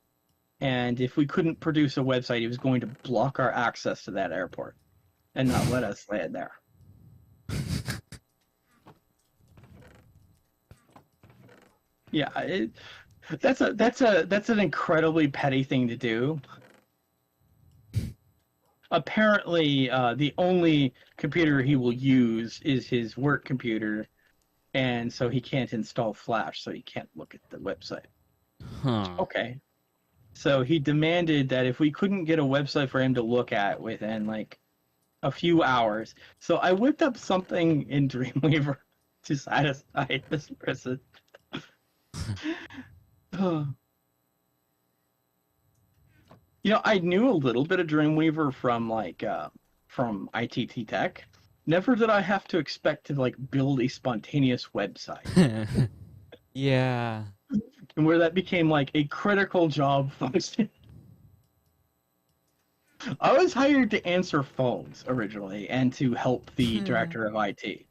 and if we couldn't produce a website, he was going to block our access to that airport and not let us land there. Yeah, that's an incredibly petty thing to do. Apparently, the only computer he will use is his work computer, and so he can't install Flash, so he can't look at the website. Huh. Okay. So he demanded that if we couldn't get a website for him to look at within like a few hours, so I whipped up something in Dreamweaver to satisfy this person. You know, I knew a little bit of Dreamweaver from ITT Tech. Never did I have to expect to like build a spontaneous website. Yeah. and where that became like a critical job function. I was hired to answer phones originally and to help the director of IT,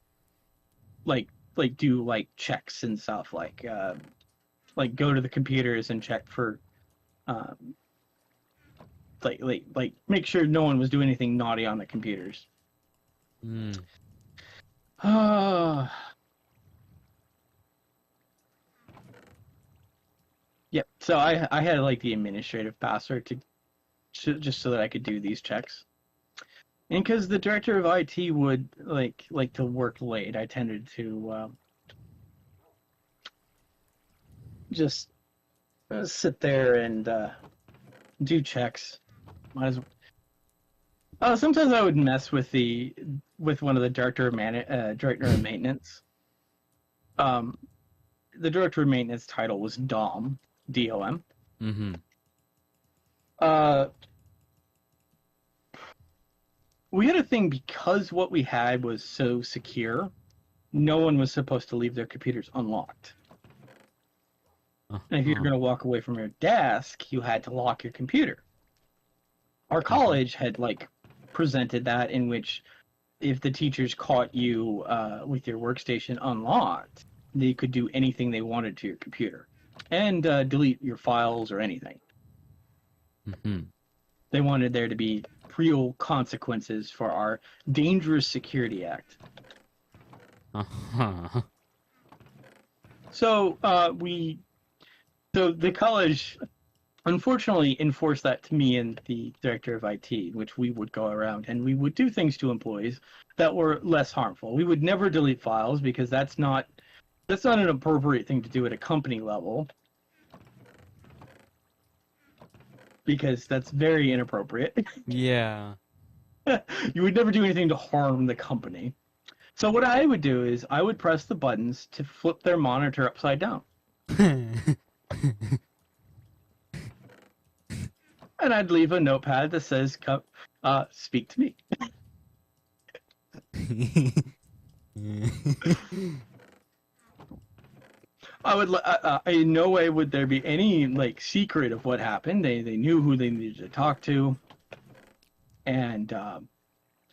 like do like checks and stuff, like go to the computers and check for, um, like make sure no one was doing anything naughty on the computers. Mm. Yep. So I had like the administrative password just so that I could do these checks. And because the director of IT would like to work late, I tended to just sit there and do checks. Might as sometimes I would mess with one of the director of maintenance. Um, the director of maintenance title was Dom, DOM. Mm-hmm. We had a thing because what we had was so secure. No one was supposed to leave their computers unlocked. And if you're going to walk away from your desk, you had to lock your computer. Our college had like presented that, in which if the teachers caught you with your workstation unlocked, they could do anything they wanted to your computer and delete your files or anything. Mm-hmm. They wanted there to be real consequences for our Dangerous Security Act. Uh-huh. So the college unfortunately enforced that to me and the director of IT, which we would go around and we would do things to employees that were less harmful. We would never delete files because that's not an appropriate thing to do at a company level, because that's very inappropriate. Yeah. You would never do anything to harm the company. So what I would do is I would press the buttons to flip their monitor upside down. And I'd leave a notepad that says, speak to me. I would. In no way would there be any like secret of what happened. They knew who they needed to talk to, and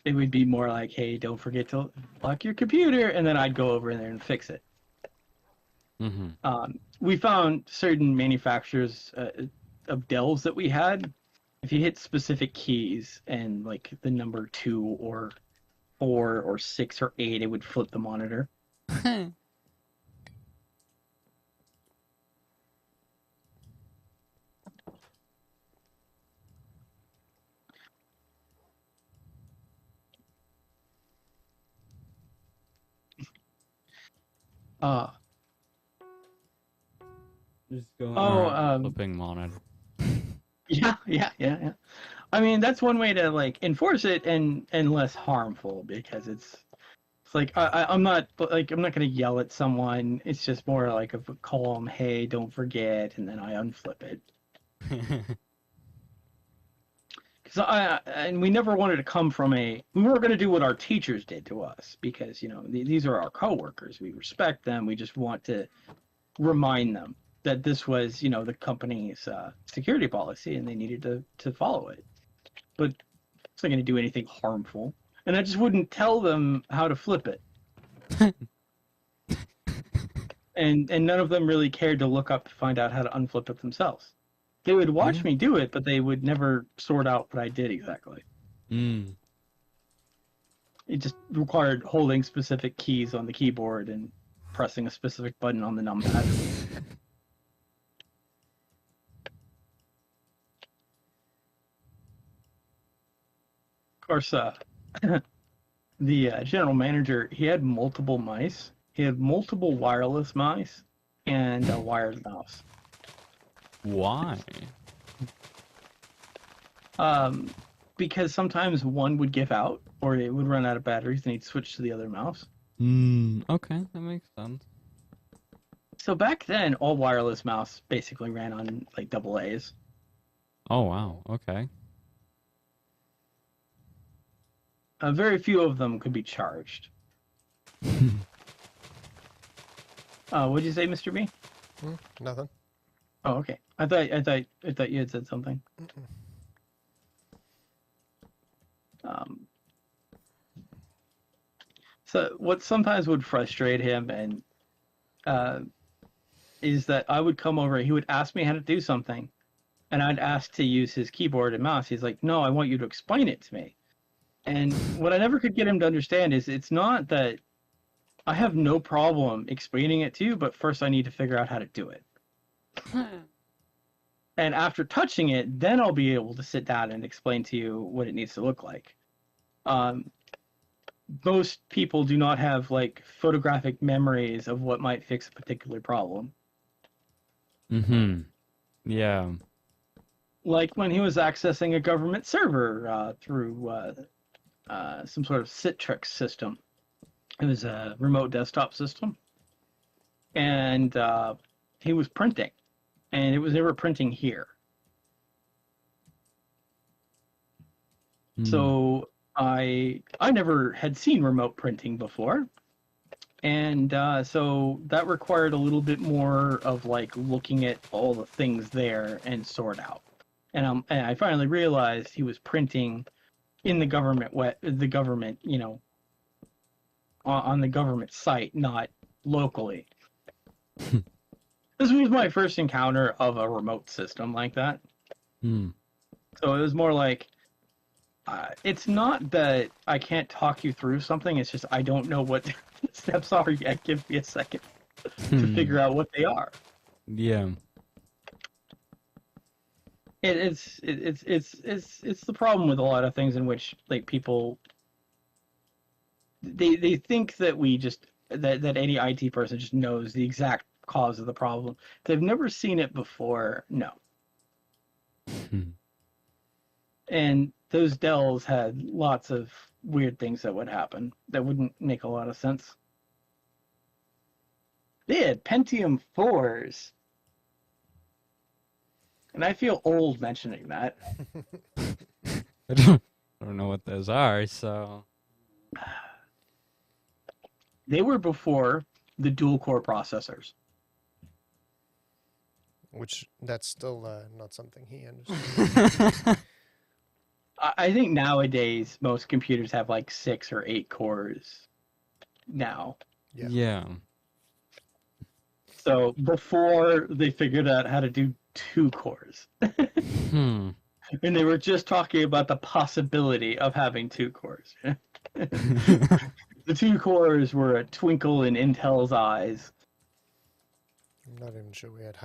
it would be more like, "Hey, don't forget to lock your computer," and then I'd go over in there and fix it. Mm-hmm. We found certain manufacturers of Dells that we had. If you hit specific keys and like the number 2 or 4 or 6 or 8, it would flip the monitor. Just going Oh, around flipping monitor. yeah. I mean, that's one way to like enforce it and less harmful, because it's like I'm not gonna yell at someone. It's just more like a call them, hey, don't forget, and then I unflip it. Because and we never wanted to come from we weren't going to do what our teachers did to us, because these are our coworkers. We respect them. We just want to remind them that this was the company's security policy and they needed to follow it. But it's not going to do anything harmful, and I just wouldn't tell them how to flip it. and none of them really cared to look up to find out how to unflip it themselves. They would watch me do it, but they would never sort out what I did exactly. Mm. It just required holding specific keys on the keyboard and pressing a specific button on the numpad. Of course, the general manager, he had multiple mice. He had multiple wireless mice and a wired mouse. Why? Because sometimes one would give out or it would run out of batteries and he'd switch to the other mouse. Okay, that makes sense. So back then, all wireless mouse basically ran on like AA's. Oh, wow. Okay. Very few of them could be charged. What'd you say, Mr. B? Nothing. Oh, okay. I thought you had said something. Um, so what sometimes would frustrate him and uh, is that I would come over, he would ask me how to do something, and I'd ask to use his keyboard and mouse. He's like, "No, I want you to explain it to me." And what I never could get him to understand is it's not that I have no problem explaining it to you, but first I need to figure out how to do it. And after touching it, then I'll be able to sit down and explain to you what it needs to look like. Most people do not have like photographic memories of what might fix a particular problem. Mm-hmm. Yeah. Like when he was accessing a government server through some sort of Citrix system. It was a remote desktop system. And he was printing. And it was never printing here. So I never had seen remote printing before. And so that required a little bit more of like looking at all the things there and sort out. And I finally realized he was printing in the government, you know, on the government site, not locally. This was my first encounter of a remote system like that. So it was more like, it's not that I can't talk you through something, it's just I don't know what the steps are yet. Give me a second to figure out what they are. Yeah. It's the problem with a lot of things in which like people they think that we just that any IT person just knows the exact cause of the problem. They've never seen it before. No. And those Dells had lots of weird things that would happen that wouldn't make a lot of sense. They had Pentium 4s. And I feel old mentioning that. I don't know what those are, so. They were before the dual-core processors. Which, that's still not something he understands. I think nowadays most computers have like 6 or 8 cores now. Yeah. So before they figured out how to do 2 cores. And they were just talking about the possibility of having 2 cores. The 2 cores were a twinkle in Intel's eyes. I'm not even sure we had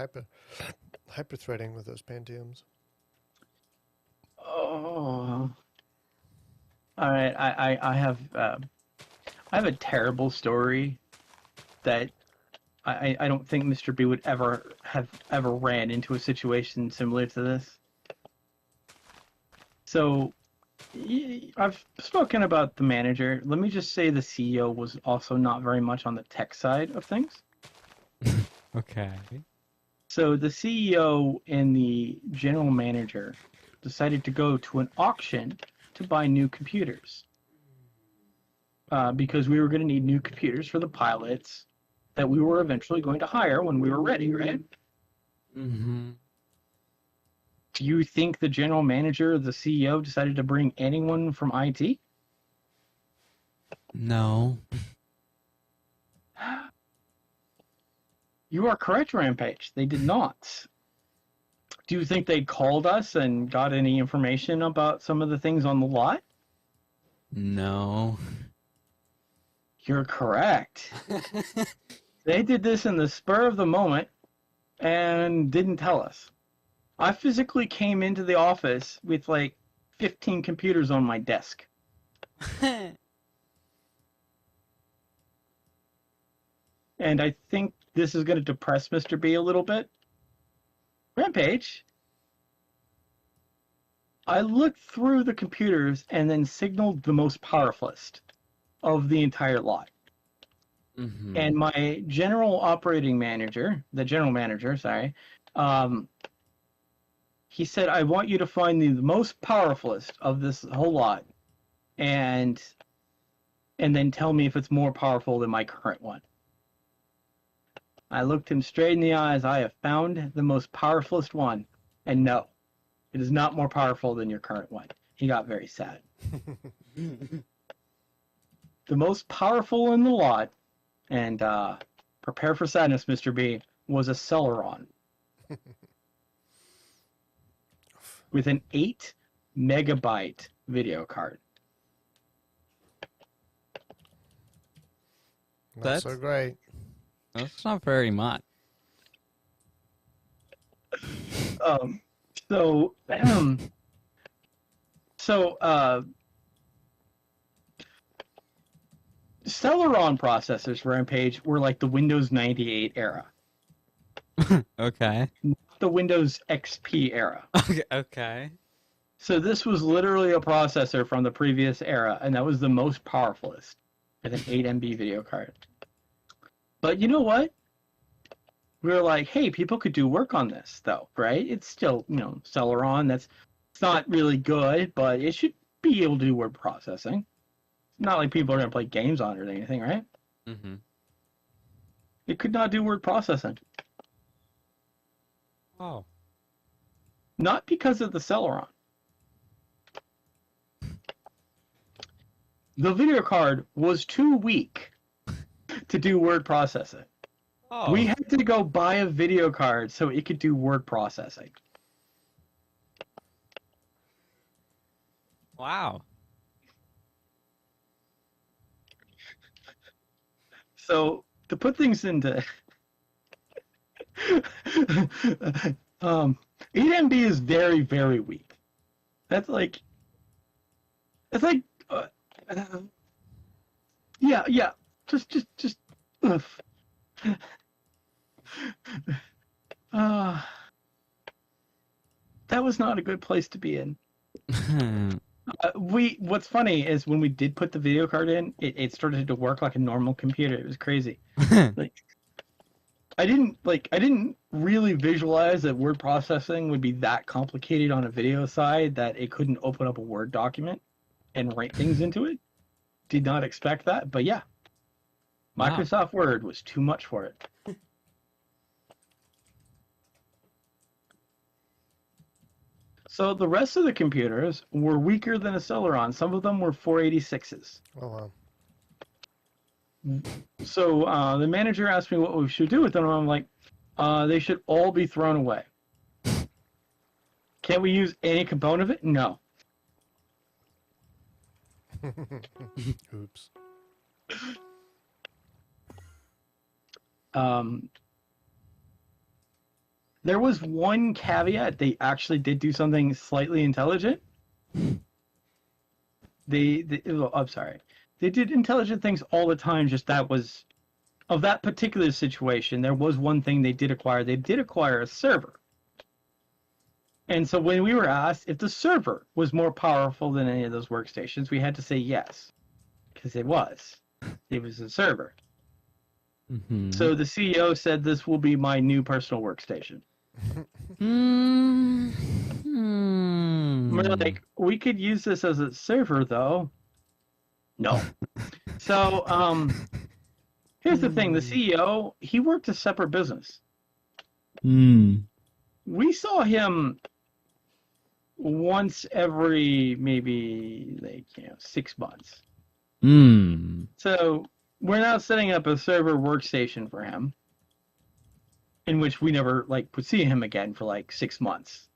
hyper-threading with those Pentiums. Oh. All right, I have a terrible story that I don't think Mr. B would ever ran into a situation similar to this. So I've spoken about the manager. Let me just say the CEO was also not very much on the tech side of things. Okay. So the CEO and the general manager decided to go to an auction to buy new computers. Because we were going to need new computers for the pilots that we were eventually going to hire when we were ready, right? Mm-hmm. Do you think the general manager or the CEO decided to bring anyone from IT? No. You are correct, Rampage. They did not. Do you think they called us and got any information about some of the things on the lot? No. You're correct. They did this in the spur of the moment and didn't tell us. I physically came into the office with like 15 computers on my desk. And I think this is going to depress Mr. B a little bit. Rampage, I looked through the computers and then signaled the most powerfulest of the entire lot. Mm-hmm. And my general manager, he said, I want you to find the most powerfulest of this whole lot and then tell me if it's more powerful than my current one. I looked him straight in the eyes. I have found the most powerfulest one. And no, it is not more powerful than your current one. He got very sad. The most powerful in the lot, and prepare for sadness, Mr. B, was a Celeron. With an 8 megabyte video card. Not so great. That's not very much. So Celeron processors, Rampage, were like the Windows 98 era, Okay. the Windows XP era. Okay. So this was literally a processor from the previous era, and that was the most powerfulest with an 8 MB video card. But you know what? We were like, hey, people could do work on this, though, right? It's still, Celeron. It's not really good, but it should be able to do word processing. Not like people are going to play games on it or anything, right? Mm-hmm. It could not do word processing. Oh. Not because of the Celeron. The video card was too weak to do word processing. Oh. We had to go buy a video card so it could do word processing. Wow. So to put things into 8MB is very, very weak. That's like yeah. Just ugh. That was not a good place to be in. What's funny is when we did put the video card in, it started to work like a normal computer. It was crazy. I didn't really visualize that word processing would be that complicated on a video side that it couldn't open up a Word document and write things into it. Did not expect that, but yeah. Wow. Microsoft Word was too much for it. So the rest of the computers were weaker than a Celeron. Some of them were 486s. Oh, wow. So the manager asked me what we should do with them, and I'm like, they should all be thrown away. Can we use any component of it? No. Oops. There was one caveat. They actually did do something slightly intelligent. I'm sorry. They did intelligent things all the time, just that was... Of that particular situation, there was one thing they did acquire. They did acquire a server. And so when we were asked if the server was more powerful than any of those workstations, we had to say yes. Because it was. It was a server. Mm-hmm. So the CEO said this will be my new personal workstation. We're like, we could use this as a server, though. No. So, here's the thing. The CEO, he worked a separate business. We saw him once every maybe 6 months. So we're now setting up a server workstation for him, in which we never would see him again for 6 months.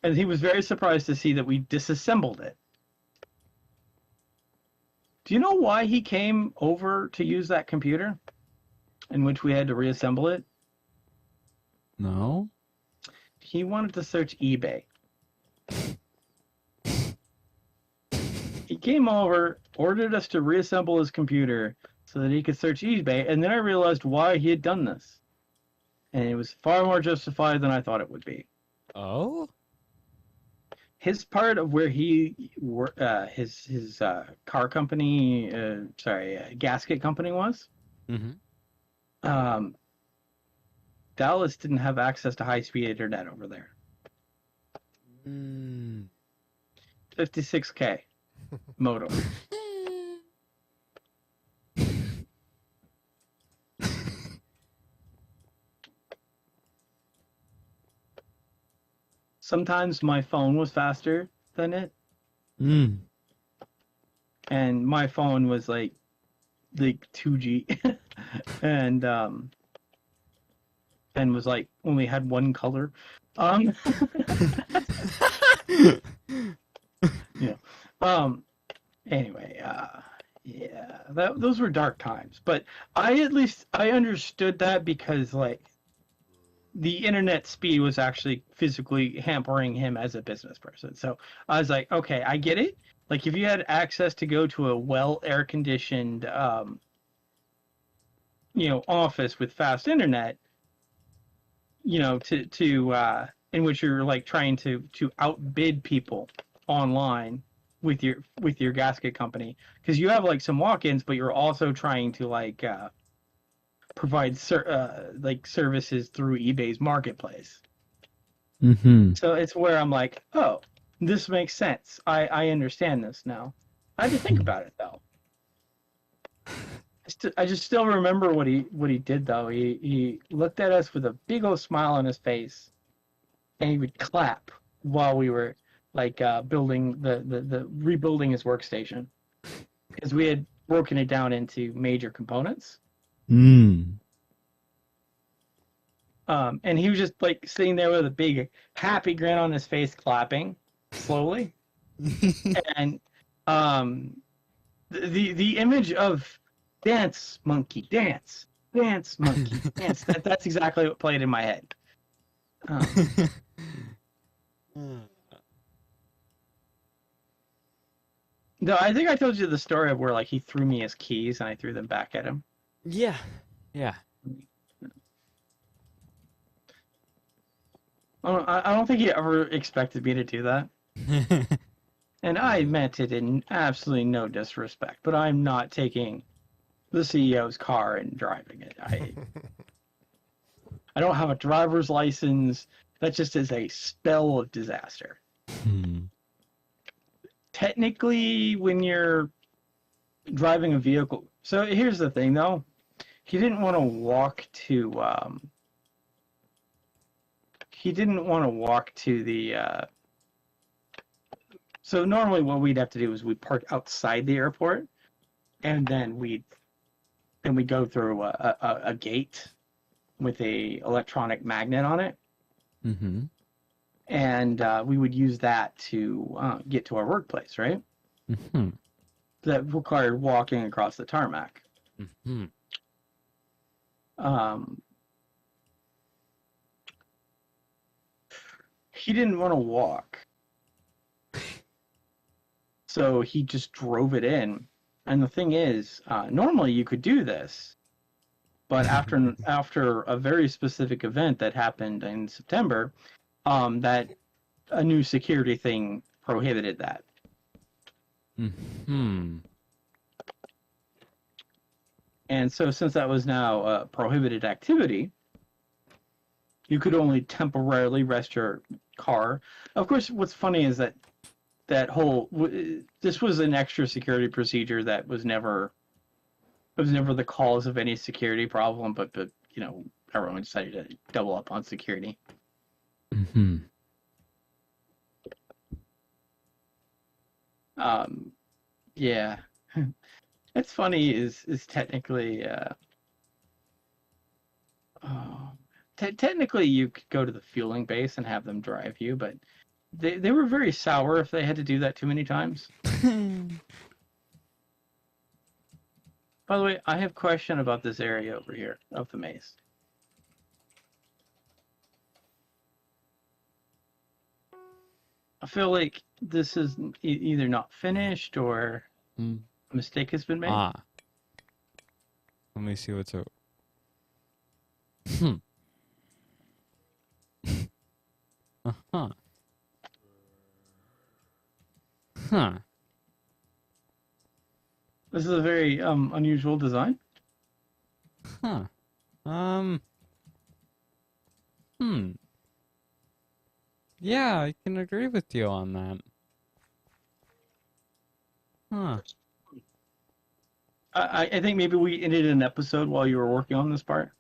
And he was very surprised to see that we disassembled it. Do you know why he came over to use that computer, in which we had to reassemble it? No. He wanted to search eBay. He came over, ordered us to reassemble his computer so that he could search eBay, and then I realized why he had done this. And it was far more justified than I thought it would be. Oh? His part of where he his car company, gasket company was. Mm-hmm. Dallas didn't have access to high-speed internet over there. 56K modem. sometimes my phone was faster than it, Mm. and my phone was like 2G, and was like only had one color. Um, yeah. Um. Anyway. Yeah. Those were dark times, but I understood that because like the internet speed was actually physically hampering him as a business person. So I was like, okay, I get it. Like if you had access to go to a well air conditioned office with fast internet, to in which you're like trying to outbid people online with your gasket company, because you have like some walk-ins, but you're also trying to like provide like services through eBay's marketplace. Mm-hmm. So it's where I'm like, oh, this makes sense. I understand this now. I had to think about it though. I just still remember what he did though. He looked at us with a big old smile on his face, and he would clap while we were like building the rebuilding his workstation, because we had broken it down into major components. Mm. And he was just like sitting there with a big happy grin on his face, clapping slowly. And the image of dance monkey, dance monkey, dance. That's exactly what played in my head. No, I think I told you the story of where like he threw me his keys and I threw them back at him. Yeah. Yeah. I don't think he ever expected me to do that. And I meant it in absolutely no disrespect, but I'm not taking the CEO's car and driving it. I don't have a driver's license. That just is a spell of disaster. Hmm. Technically, when you're driving a vehicle, so here's the thing though, he didn't want to walk to the so normally what we'd have to do is we'd park outside the airport, and then we'd go through a gate with a electronic magnet on it, Mm-hmm. and we would use that to get to our workplace, right? Mm-hmm. That required walking across the tarmac. Mm-hmm. He didn't want to walk, so he just drove it in. And the thing is, normally you could do this, but after a very specific event that happened in September, that a new security thing prohibited that. Mm-hmm. And so since that was now a prohibited activity, you could only temporarily rest your car. Of course, what's funny is that this was an extra security procedure that was never the cause of any security problem, but everyone decided to double up on security. Mm-hmm. Yeah. It's funny is technically technically you could go to the fueling base and have them drive you, but they were very sour if they had to do that too many times. By the way, I have a question about this area over here of the maze. I feel like this is either not finished or Mm. a mistake has been made. Ah. Let me see what's up. Hmm. Uh-huh. Huh. This is a very unusual design. Huh. Yeah, I can agree with you on that. Huh. I think maybe we ended an episode while you were working on this part.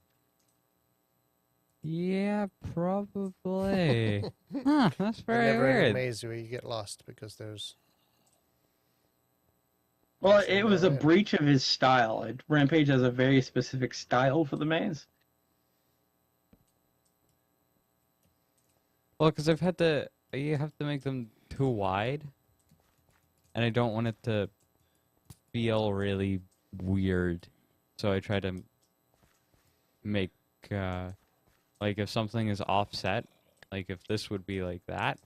Yeah, probably. Huh, that's And very never in a weird. maze where you get lost because there's Well, usually it was no a end. breach of his style. Rampage has a very specific style for the maze. Well, because you have to make them too wide, and I don't want it to feel really weird. So I try to make, uh, like if something is offset, like if this would be like that,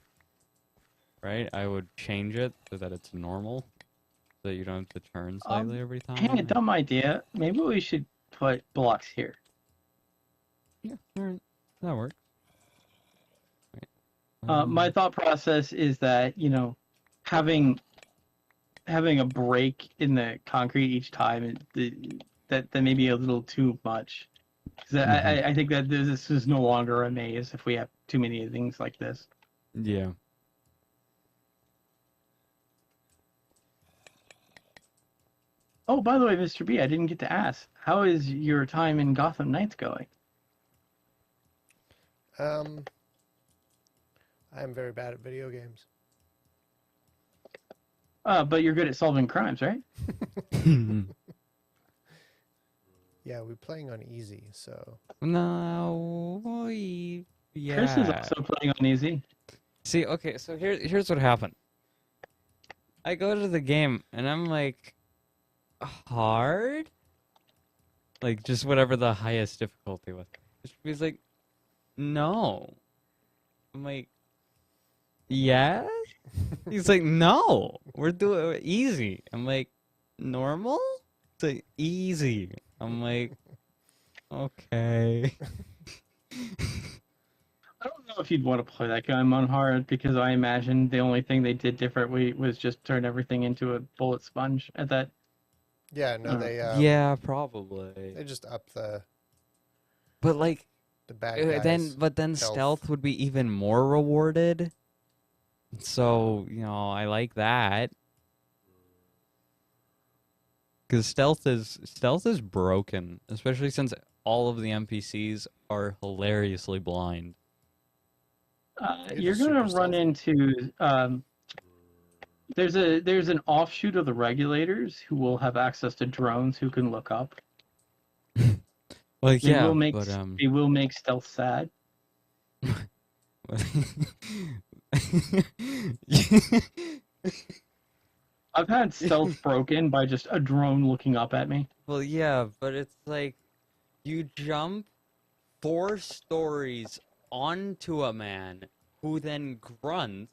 right? I would change it so that it's normal, so that you don't have to turn slightly every Hang a time. dumb idea. Maybe we should put blocks here. Yeah, alright, that works. Right. My thought process is that, having having a break in the concrete each time that may be a little too much. 'Cause I think that this is no longer a maze if we have too many things like this. Yeah. Oh, by the way, Mr. B, I didn't get to ask. How is your time in Gotham Knights going? I am very bad at video games. But you're good at solving crimes, right? Yeah, we're playing on easy, so No, Chris is yeah. also playing on easy. See, okay, so here's what happened. I go to the game and I'm like, hard? Like just whatever the highest difficulty was. He's like, no. I'm like, yes? He's like, no, we're doing easy. I'm like, normal? It's like, easy. I'm like, okay. I don't know if you'd want to play that game on hard because I imagine the only thing they did differently was just turn everything into a bullet sponge at that. yeah, no, Yeah, probably. they just up the But like, bad guys. then health. stealth would be even more rewarded. So, I like that. Because stealth is broken, especially since all of the NPCs are hilariously blind. It You're is gonna super run stealthy. into there's an offshoot of the regulators who will have access to drones who can look up. Like, They yeah, will make but they will make stealth sad. I've had stealth broken by just a drone looking up at me. Well, yeah, but it's like you jump 4 stories onto a man who then grunts.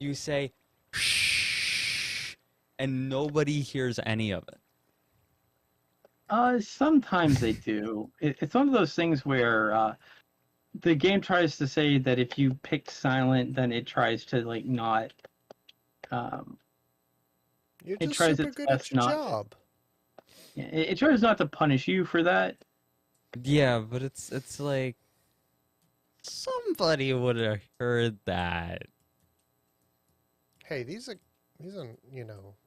You say, shh, and nobody hears any of it. Sometimes they do. It's one of those things where the game tries to say that if you pick silent, then it tries to like not. You're It just tries super its good at best your not. job. It tries not to punish you for that. Yeah, but it's like somebody would have heard that. Hey, these are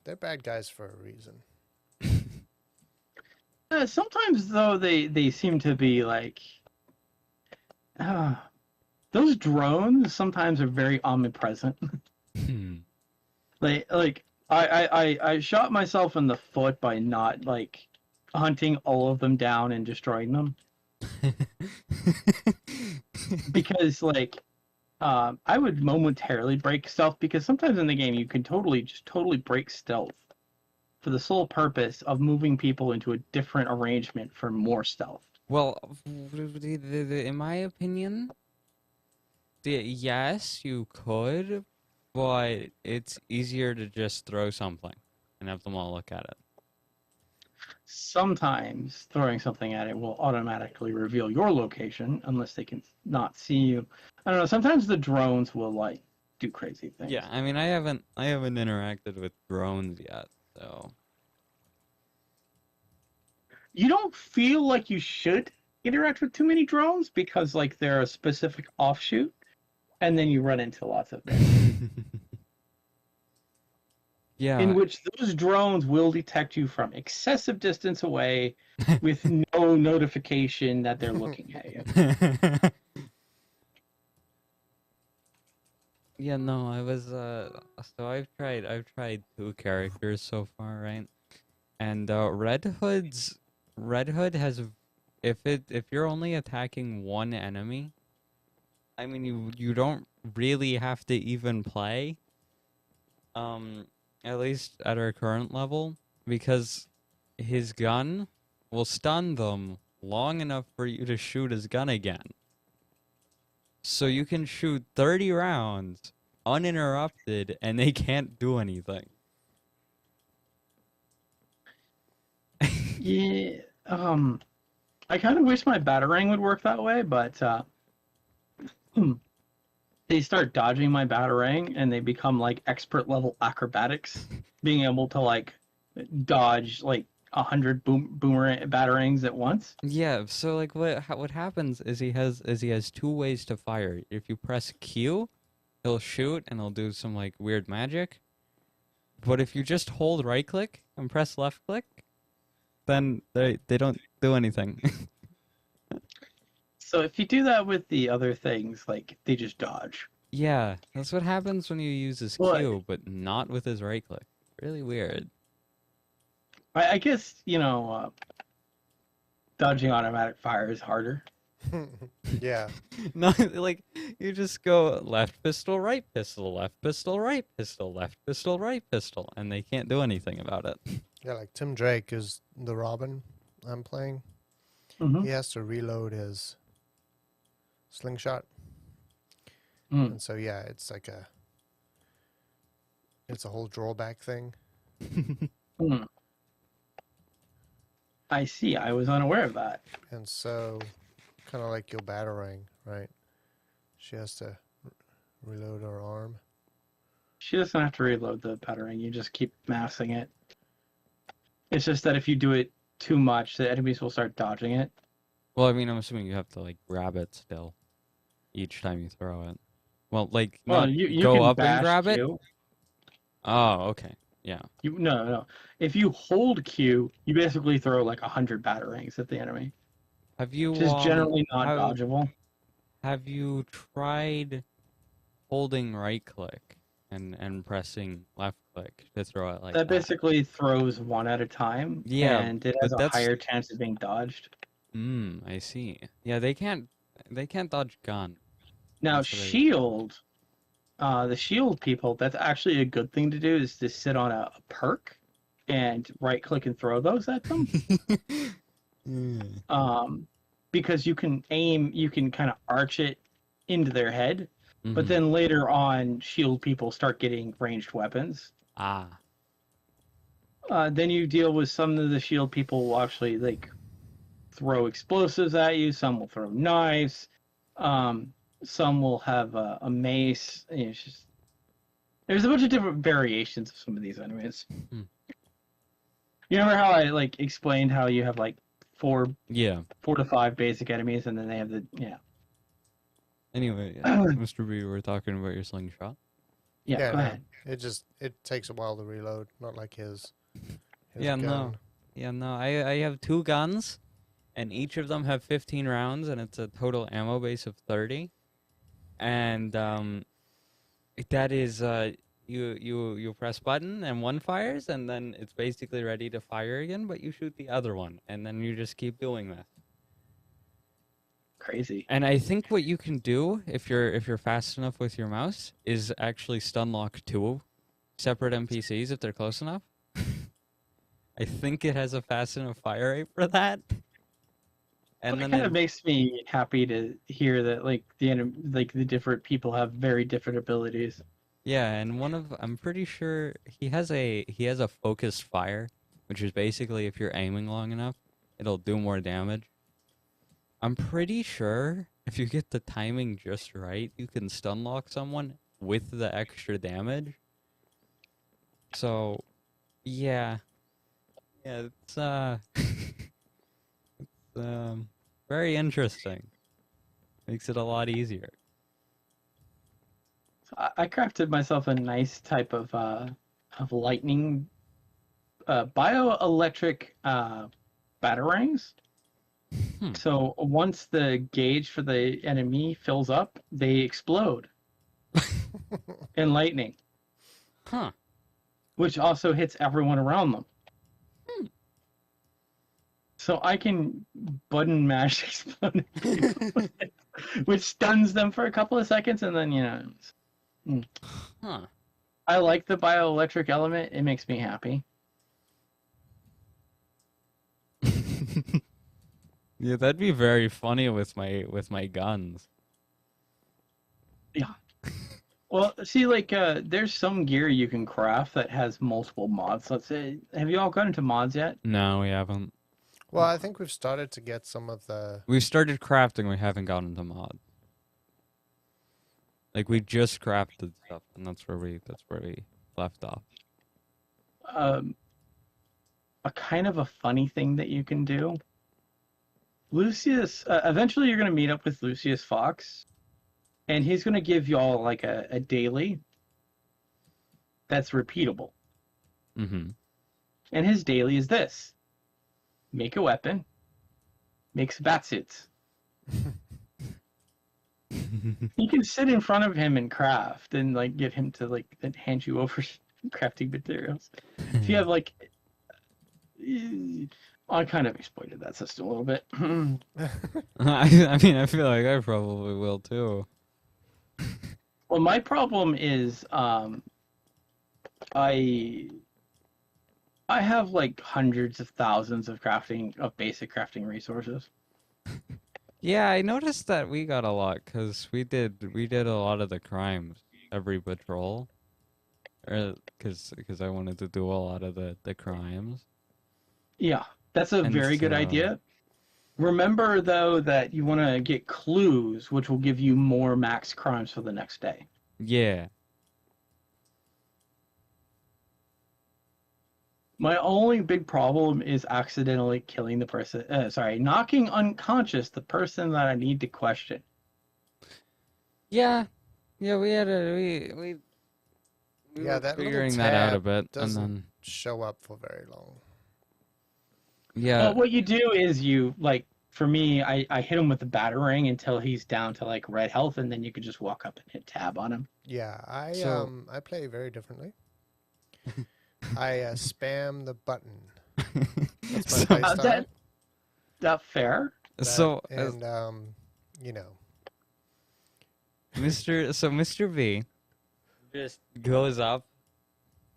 they're bad guys for a reason. Sometimes though they seem to be like. Those drones sometimes are very omnipresent. like I shot myself in the foot by not like hunting all of them down and destroying them because like I would momentarily break stealth because sometimes in the game you can totally break stealth for the sole purpose of moving people into a different arrangement for more stealth. Well, in my opinion, yes, you could, but it's easier to just throw something and have them all look at it. Sometimes throwing something at it will automatically reveal your location unless they can not see you. I don't know. Sometimes the drones will like do crazy things. Yeah, I mean, I haven't interacted with drones yet, so. You don't feel like you should interact with too many drones because like they're a specific offshoot, and then you run into lots of them. Yeah. in which those drones will detect you from excessive distance away with no notification that they're looking at you. Yeah, no, I was so I've tried two characters so far, right? And Red Hood has if you're only attacking one enemy, I mean you don't really have to even play at least at our current level because his gun will stun them long enough for you to shoot his gun again. So you can shoot 30 rounds uninterrupted and they can't do anything. Yeah, I kind of wish my batarang would work that way, but they start dodging my batarang and they become like expert level acrobatics, being able to like dodge like 100 boomerang batarangs at once. Yeah, so like what happens is he has two ways to fire. If you press Q, he'll shoot and he'll do some like weird magic. But if you just hold right click and press left click, then they don't do anything. So if you do that with the other things, like they just dodge. Yeah, that's what happens when you use his Well, Q, but not with his right click. Really weird. I guess, dodging automatic fire is harder. Yeah. No, like you just go left pistol, right pistol, left pistol, right pistol, left pistol, right pistol, and they can't do anything about it. Yeah, like Tim Drake is the Robin I'm playing. Mm-hmm. He has to reload his slingshot. Mm. And so yeah, it's a whole drawback thing. Mm. I see. I was unaware of that. And so kind of like your batarang, right? She has to reload her arm. She doesn't have to reload the batarang. You just keep massing it. It's just that if you do it too much, the enemies will start dodging it. Well, I mean, I'm assuming you have to like grab it still each time you throw it. Well, like not you go can up and bash grab it. Q. Oh, okay, yeah. No. If you hold Q, you basically throw like 100 batarangs at the enemy, Have you which is generally not have, dodgeable. have you tried holding right click and pressing left click to throw it like That that? basically throws one at a time, Yeah, and it has but a that's higher chance of being dodged. I see. Yeah, they can't dodge gun. Now, That's what the shield people, that's actually a good thing to do, is to sit on a perk and right click and throw those at them. Because you can aim, you can kind of arch it into their head, but Mhm. then later on, shield people start getting ranged weapons. Ah, Then you deal with some of the shield people will actually like throw explosives at you. Some will throw knives. Some will have a mace. It's just there's a bunch of different variations of some of these enemies. Hmm. You remember how I like explained how you have like four yeah. 4 to 5 basic enemies, and then they have the Anyway, Mr. B, we're talking about your slingshot. go no, ahead. it takes a while to reload, not like his Yeah, gun. no. Yeah, no. I have two guns, and each of them have 15 rounds, and it's a total ammo base of 30. And that is you press button and one fires, and then it's basically ready to fire again, but you shoot the other one, and then you just keep doing that. Crazy. And I think what you can do if you're fast enough with your mouse is actually stun lock two separate NPCs if they're close enough. I think it has a fast enough fire rate for that. And Well, then it kind of makes me happy to hear that like the different people have very different abilities. yeah, and I'm pretty sure he has a focused fire, which is basically if you're aiming long enough, it'll do more damage. I'm pretty sure if you get the timing just right, you can stun lock someone with the extra damage. So, yeah. Yeah, it's it's very interesting. Makes it a lot easier. So I crafted myself a nice type of of lightning, bioelectric batarangs. Hmm. So once the gauge for the enemy fills up, they explode in lightning, Huh. which also hits everyone around them. Hmm. So I can button mash exploding people, which stuns them for a couple of seconds, and then Huh. I like the bioelectric element. It makes me happy. Yeah, that'd be very funny with my guns. Yeah. Well, see, like, there's some gear you can craft that has multiple mods. Let's say, have you all gotten into mods yet? No, we haven't. Well, I think we've started to get some of the. We started crafting, we haven't gotten to mod. Like we just crafted stuff, and that's where we left off. A kind of a funny thing that you can do. Lucius, eventually you're going to meet up with Lucius Fox, and he's going to give y'all like a daily that's repeatable. Mm-hmm. And his daily is this: make a weapon, make some bat suits. You can sit in front of him and craft, and like get him to like then hand you over crafting materials. If you have like, I kind of exploited that system a little bit. I mean, I feel like I probably will too. Well, my problem is, I have like hundreds of thousands of basic crafting resources. Yeah, I noticed that we got a lot because we did a lot of the crimes every patrol, or because I wanted to do a lot of the crimes. Yeah, that's a And very good so- idea. Remember though that you want to get clues, which will give you more max crimes for the next day. Yeah. My only big problem is accidentally killing the person. Knocking unconscious the person that I need to question. Yeah, we had we Yeah, were that little figuring that out a tab bit, and doesn't then show up for very long. yeah, Well, what you do is you like. For me, I hit him with the batarang until he's down to like red health, and then you can just walk up and hit tab on him. Yeah, So- I play very differently. I spam the button. That's my So- play style. That fair? so and you know, Mr. V just goes up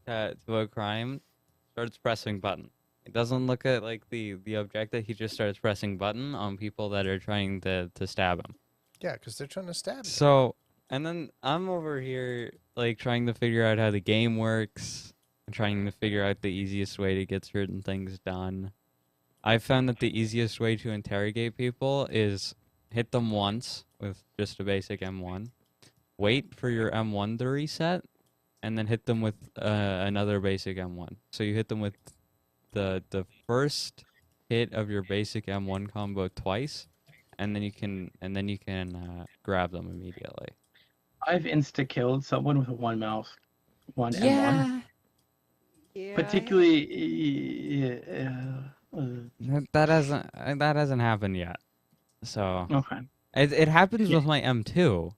to a crime, starts pressing button. He doesn't look at like the objective. He just starts pressing button on people that are trying to stab him. yeah, because they're trying to stab me. So, and then I'm over here like trying to figure out how the game works, and trying to figure out the easiest way to get certain things done. I found that the easiest way to interrogate people is hit them once with just a basic M1, wait for your M1 to reset, and then hit them with another basic M1. So you hit them with the first hit of your basic M1 combo twice, and then you can grab them immediately. I've insta killed someone with a one M1. Yeah. Particularly. That hasn't happened yet. So Okay. it happens Yeah. with my M2,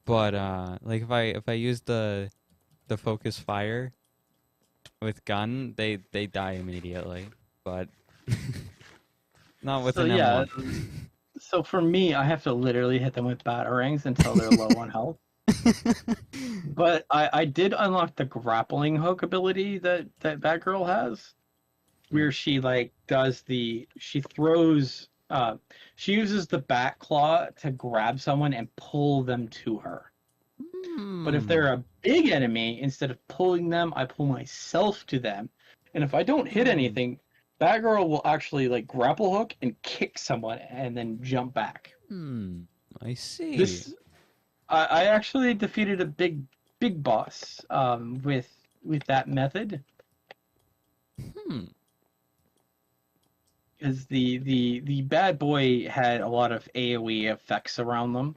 but like if I use the focus fire with gun, they die immediately, but not with So, an yeah. M1. So for me, I have to literally hit them with batarangs until they're low on health. But I did unlock the grappling hook ability that Batgirl has, where she like she throws she uses the bat claw to grab someone and pull them to her. But if they're a big enemy, instead of pulling them, I pull myself to them. And if I don't hit anything, Batgirl will actually like grapple hook and kick someone and then jump back. I see. This I actually defeated a big boss with that method. Because the bad boy had a lot of AoE effects around them.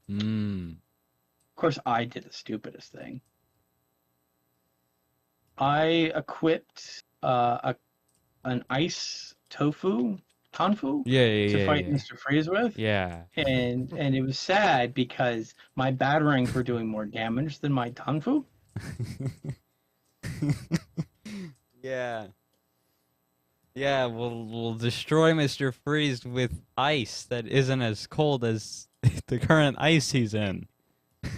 Of course, I did the stupidest thing. I equipped an ice Tanfu Yeah, yeah, to yeah, fight yeah. Mr. Freeze with. Yeah. And it was sad because my batarangs were doing more damage than my Tanfu. Yeah. Yeah, we'll destroy Mr. Freeze with ice that isn't as cold as the current ice he's in. To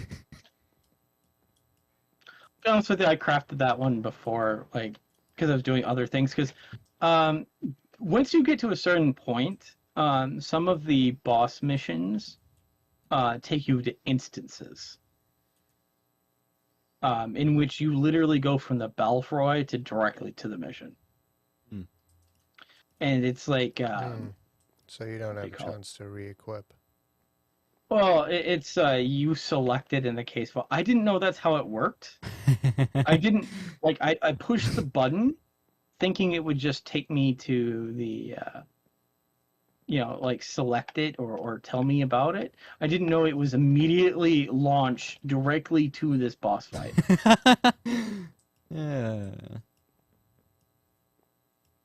be honest with you, I crafted that one before, like, because I was doing other things. Because um, once you get to a certain point, some of the boss missions take you to instances, in which you literally go from the Belfroy to directly to the mission. Hmm. And it's like, So you don't do have you a call it? chance to re-equip. Well, it's you selected in the case file. I didn't know that's how it worked. I didn't like I pushed the button thinking it would just take me to the like select it or tell me about it. I didn't know it was immediately launched directly to this boss fight. Yeah.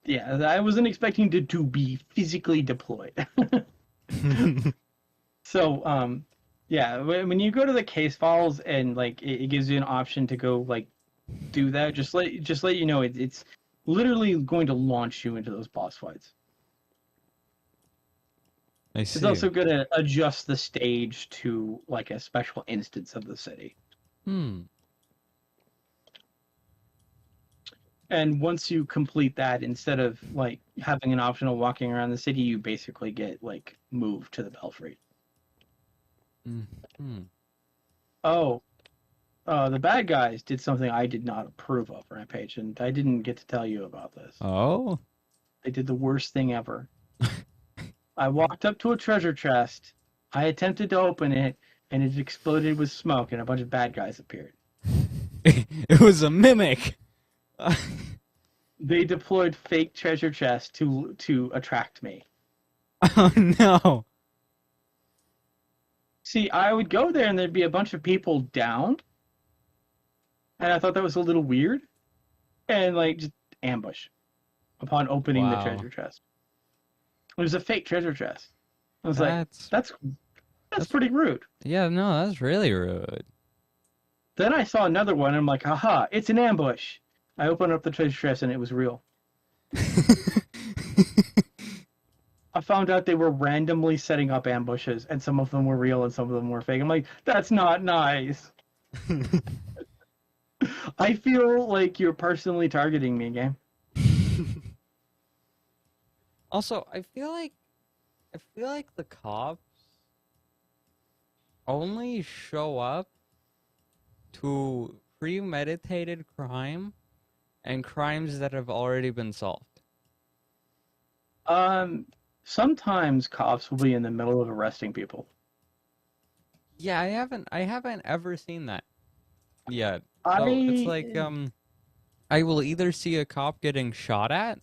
Yeah, I wasn't expecting to be physically deployed. So, yeah, when you go to the case files and like it gives you an option to go like do that, just let you know it's literally going to launch you into those boss fights. I It's see. also going to adjust the stage to like a special instance of the city. Hmm. And once you complete that, instead of like having an option of walking around the city, you basically get like moved to the Belfry. Hmm. Oh, the bad guys did something I did not approve of, Rampage, and I didn't get to tell you about this. Oh? They did the worst thing ever. I walked up to a treasure chest. I attempted to open it, and it exploded with smoke, and a bunch of bad guys appeared. It was a mimic. They deployed fake treasure chests to attract me. Oh no. See, I would go there, and there'd be a bunch of people down, and I thought that was a little weird, and like just ambush upon opening the Wow. treasure chest. It was a fake treasure chest. I was like, That's that's pretty rude. yeah, no, that's really rude. Then I saw another one, and I'm like, haha, it's an ambush. I opened up the treasure chest, and it was real. I found out they were randomly setting up ambushes, and some of them were real and some of them were fake. I'm like, that's not nice. I feel like you're personally targeting me, game. Also, I feel like the cops only show up to premeditated crime and crimes that have already been solved. Sometimes cops will be in the middle of arresting people. Yeah, I haven't ever seen that yet. So it's like I will either see a cop getting shot at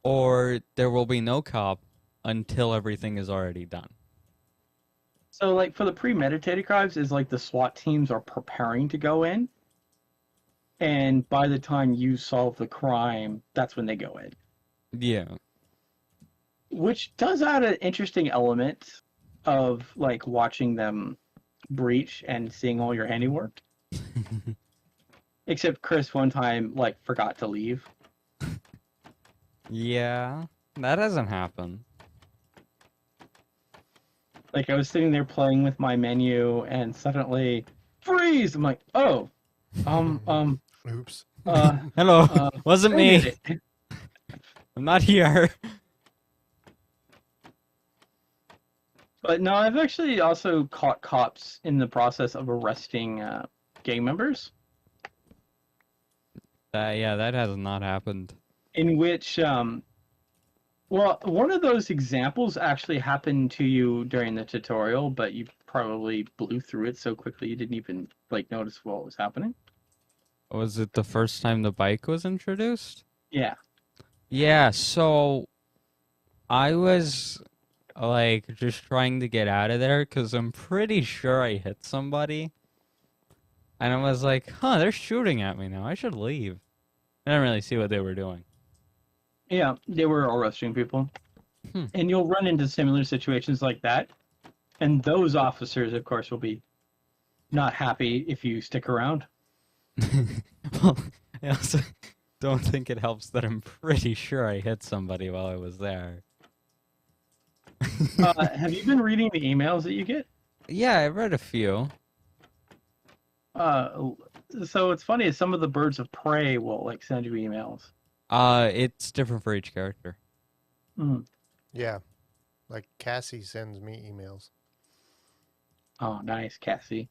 or there will be no cop until everything is already done. So, like, for the premeditated crimes, is like the SWAT teams are preparing to go in, and by the time you solve the crime, that's when they go in. Yeah. Which does add an interesting element of, like, watching them breach and seeing all your handiwork. Except Chris one time, like, forgot to leave. Yeah, that hasn't happened. Like, I was sitting there playing with my menu, and suddenly, freeze! I'm like, oh, Oops. Hello, wasn't dang me. it. I'm not here. But no, I've actually also caught cops in the process of arresting gang members, Yeah, that has not happened. in which, well, one of those examples actually happened to you during the tutorial, but you probably blew through it so quickly you didn't even, like, notice what was happening. Was it the first time the bike was introduced? Yeah. Yeah, so I was like just trying to get out of there because I'm pretty sure I hit somebody. And I was like, huh, they're shooting at me now. I should leave. I didn't really see what they were doing. Yeah, they were arresting people. Hmm. And you'll run into similar situations like that. And those officers, of course, will be not happy if you stick around. Well, I also don't think it helps that I'm pretty sure I hit somebody while I was there. Have you been reading the emails that you get? Yeah, I read a few. So it's funny, some of the birds of prey will like send you emails. It's different for each character. Mm. Yeah. Like Cassie sends me emails. Oh, nice, Cassie.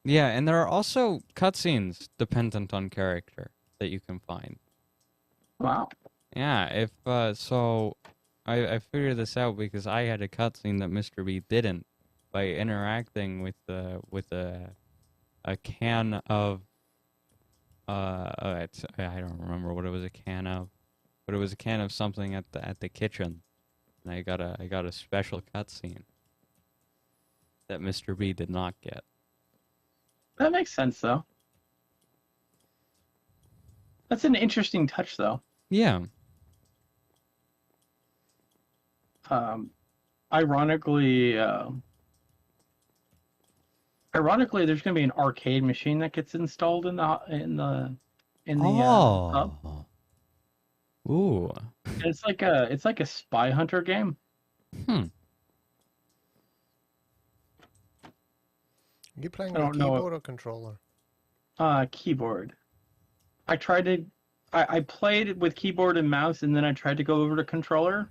Yeah, and there are also cutscenes dependent on character that you can find. Wow. Yeah, if so I figured this out because I had a cutscene that Mr. B didn't by interacting with a can of I don't remember what it was a can of, but it was a can of something at the kitchen. And I got a special cutscene that Mr. B did not get. That makes sense, though. That's an interesting touch, though. Yeah. Ironically, there's going to be an arcade machine that gets installed in the hub. Ooh. And it's like a spy hunter game. Are you playing I with don't know. keyboard or controller? Keyboard. I played with keyboard and mouse, and then I tried to go over to controller,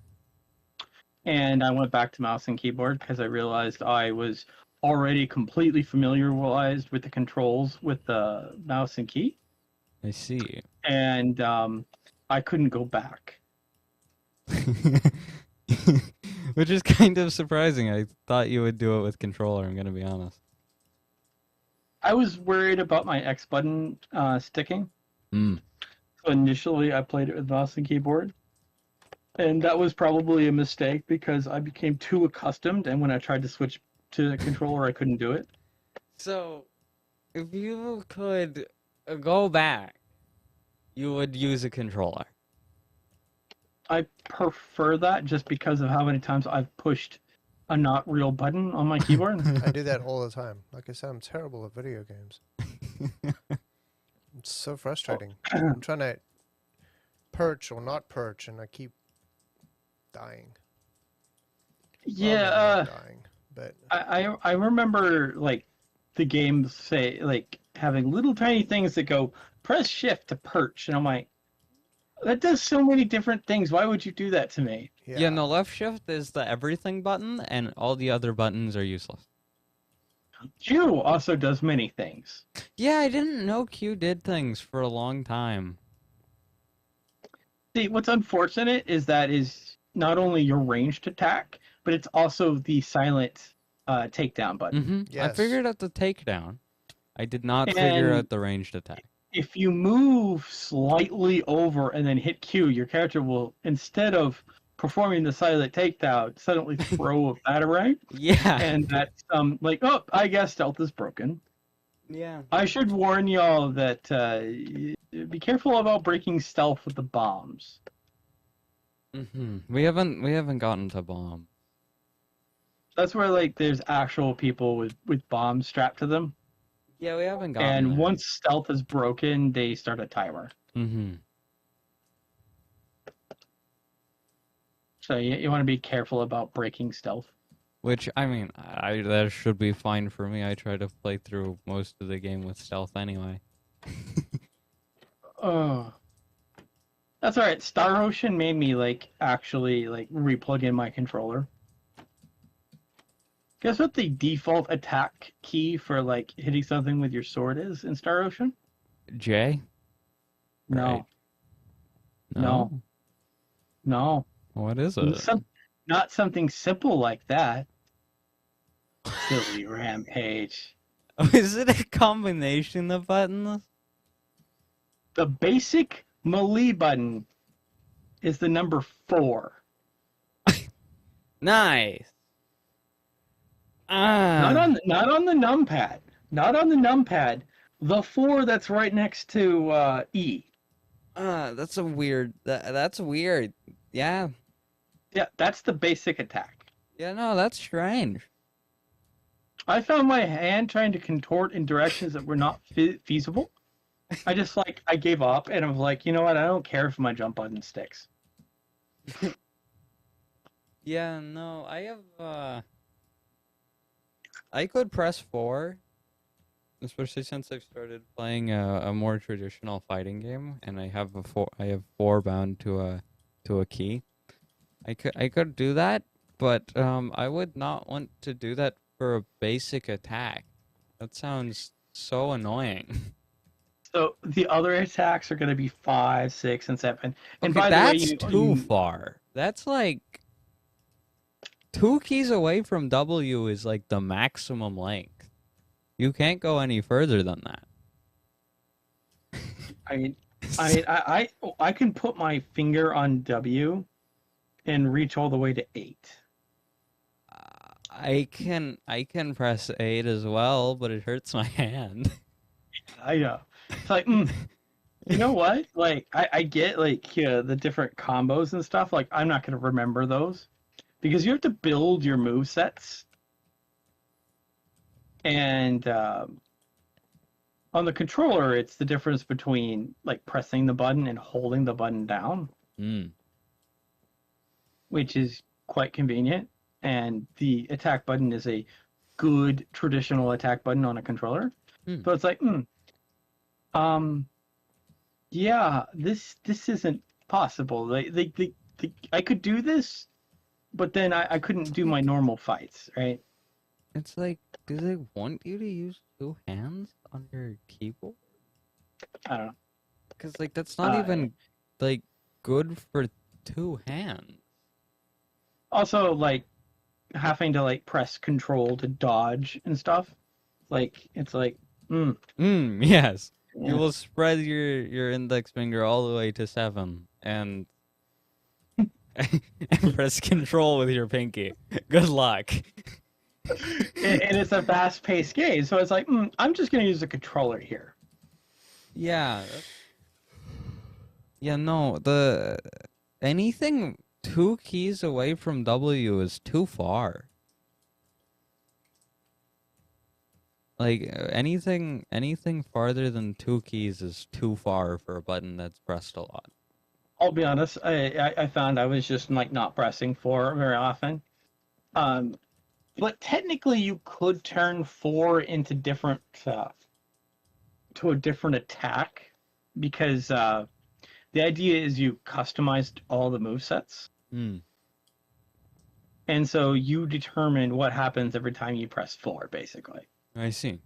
and I went back to mouse and keyboard because I realized I was already completely familiarized with the controls with the mouse and key, I see. and I couldn't go back. Which is kind of surprising. I thought you would do it with controller, I'm gonna be honest. I was worried about my X button sticking. Mm. So initially, I played it with mouse and keyboard. And that was probably a mistake because I became too accustomed, and when I tried to switch to the controller, I couldn't do it. So, if you could go back, you would use a controller. I prefer that just because of how many times I've pushed a not real button on my keyboard. I do that all the time. Like I said, I'm terrible at video games. It's so frustrating. I'm trying to perch or not perch, and I keep dying. Well, maybe not dying, but I remember like the games say like having little tiny things that go press shift to perch, and I'm like, that does so many different things. Why would you do that to me? Yeah, no, left shift is the everything button, and all the other buttons are useless. Q also does many things. Yeah, I didn't know Q did things for a long time. See, what's unfortunate is that is not only your ranged attack, but it's also the silent takedown button. Mm-hmm. I Yes. figured out the takedown. I did not figure And- out the ranged attack. If you move slightly over and then hit Q, your character will, instead of performing the silent takedown, suddenly throw a batarang. Yeah. And that's like, oh, I guess stealth is broken. Yeah. I should warn y'all that be careful about breaking stealth with the bombs. Mm-hmm. We haven't gotten to bomb. That's where like there's actual people with bombs strapped to them. Yeah, we haven't gotten And there. once stealth is broken, they start a timer. Mm-hmm. So you want to be careful about breaking stealth. Which, I mean, that should be fine for me. I try to play through most of the game with stealth anyway. Oh, that's all right. Star Ocean made me like actually like replug in my controller. Guess what the default attack key for like hitting something with your sword is in Star Ocean? J? No, Right. No. no, What is it? not something simple like that. Silly Rampage. Is it a combination of buttons? The basic melee button is the number 4. Nice. Not on the numpad. Not on the numpad. The 4 that's right next to E. That's a weird. That's weird. Yeah. Yeah, that's the basic attack. Yeah. No, that's strange. I found my hand trying to contort in directions that were not feasible. I gave up and I was like, you know what? I don't care if my jump button sticks. Yeah. No, I have. I could press 4, especially since I've started playing a more traditional fighting game, and I have I have 4 bound to a key. I could do that, but I would not want to do that for a basic attack. That sounds so annoying. So the other attacks are going to be 5, 6, and 7. And Okay, by the way, that's too far. That's like 2 keys away from W is like the maximum length. You can't go any further than that. I can put my finger on W and reach all the way to 8. I can press 8 as well, but it hurts my hand. I know. It's like, you know what? Like, I get like the different combos and stuff. Like, I'm not gonna remember those because you have to build your move sets. And on the controller, it's the difference between like pressing the button and holding the button down, which is quite convenient. And the attack button is a good traditional attack button on a controller. So it's like, yeah, this isn't possible. I could do this, but then I couldn't do my normal fights, right? It's like, do they want you to use 2 hands on your keyboard? I don't know. Because like that's not even like good for 2 hands. Also, like having to like press control to dodge and stuff. Like it's like, Yes. yeah. You will spread your index finger all the way to 7 and and press control with your pinky. Good luck. And it's a fast-paced game, so it's like, I'm just gonna use the controller here. Yeah. Yeah, no, anything 2 keys away from W is too far. Like anything farther than 2 keys is too far for a button that's pressed a lot. I'll be honest, I found I was just like not pressing 4 very often. But technically you could turn 4 into different to a different attack because the idea is you customized all the movesets. And so you determine what happens every time you press 4, basically. I see.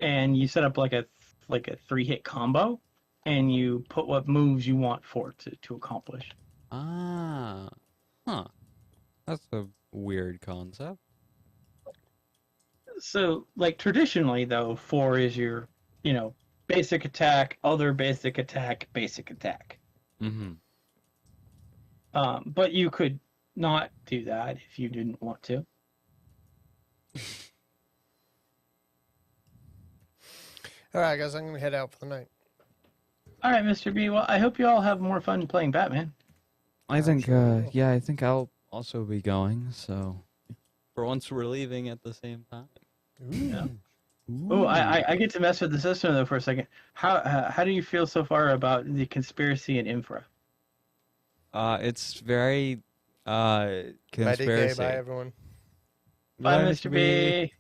And you set up like a 3-hit combo, and you put what moves you want for it to accomplish. Ah. Huh. That's a weird concept. So, like traditionally though, 4 is your, basic attack, other basic attack, basic attack. But you could not do that if you didn't want to. All right, guys, I'm gonna head out for the night. All right, Mr. B. Well, I hope you all have more fun playing Batman. I think, sure will. yeah, I think I'll also be going, so for once we're leaving at the same time. Yeah. Oh, I get to mess with the system though for a second. How do you feel so far about the conspiracy and infra? It's very Mighty gay, conspiracy. bye, everyone. Bye, Mr. B.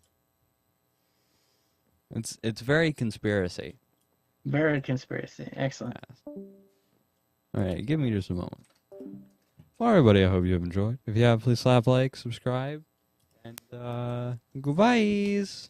It's very conspiracy. Very conspiracy. Excellent. Yes. All right, give me just a moment. Well, everybody, I hope you have enjoyed. If you have, please slap like, subscribe, and goodbyes.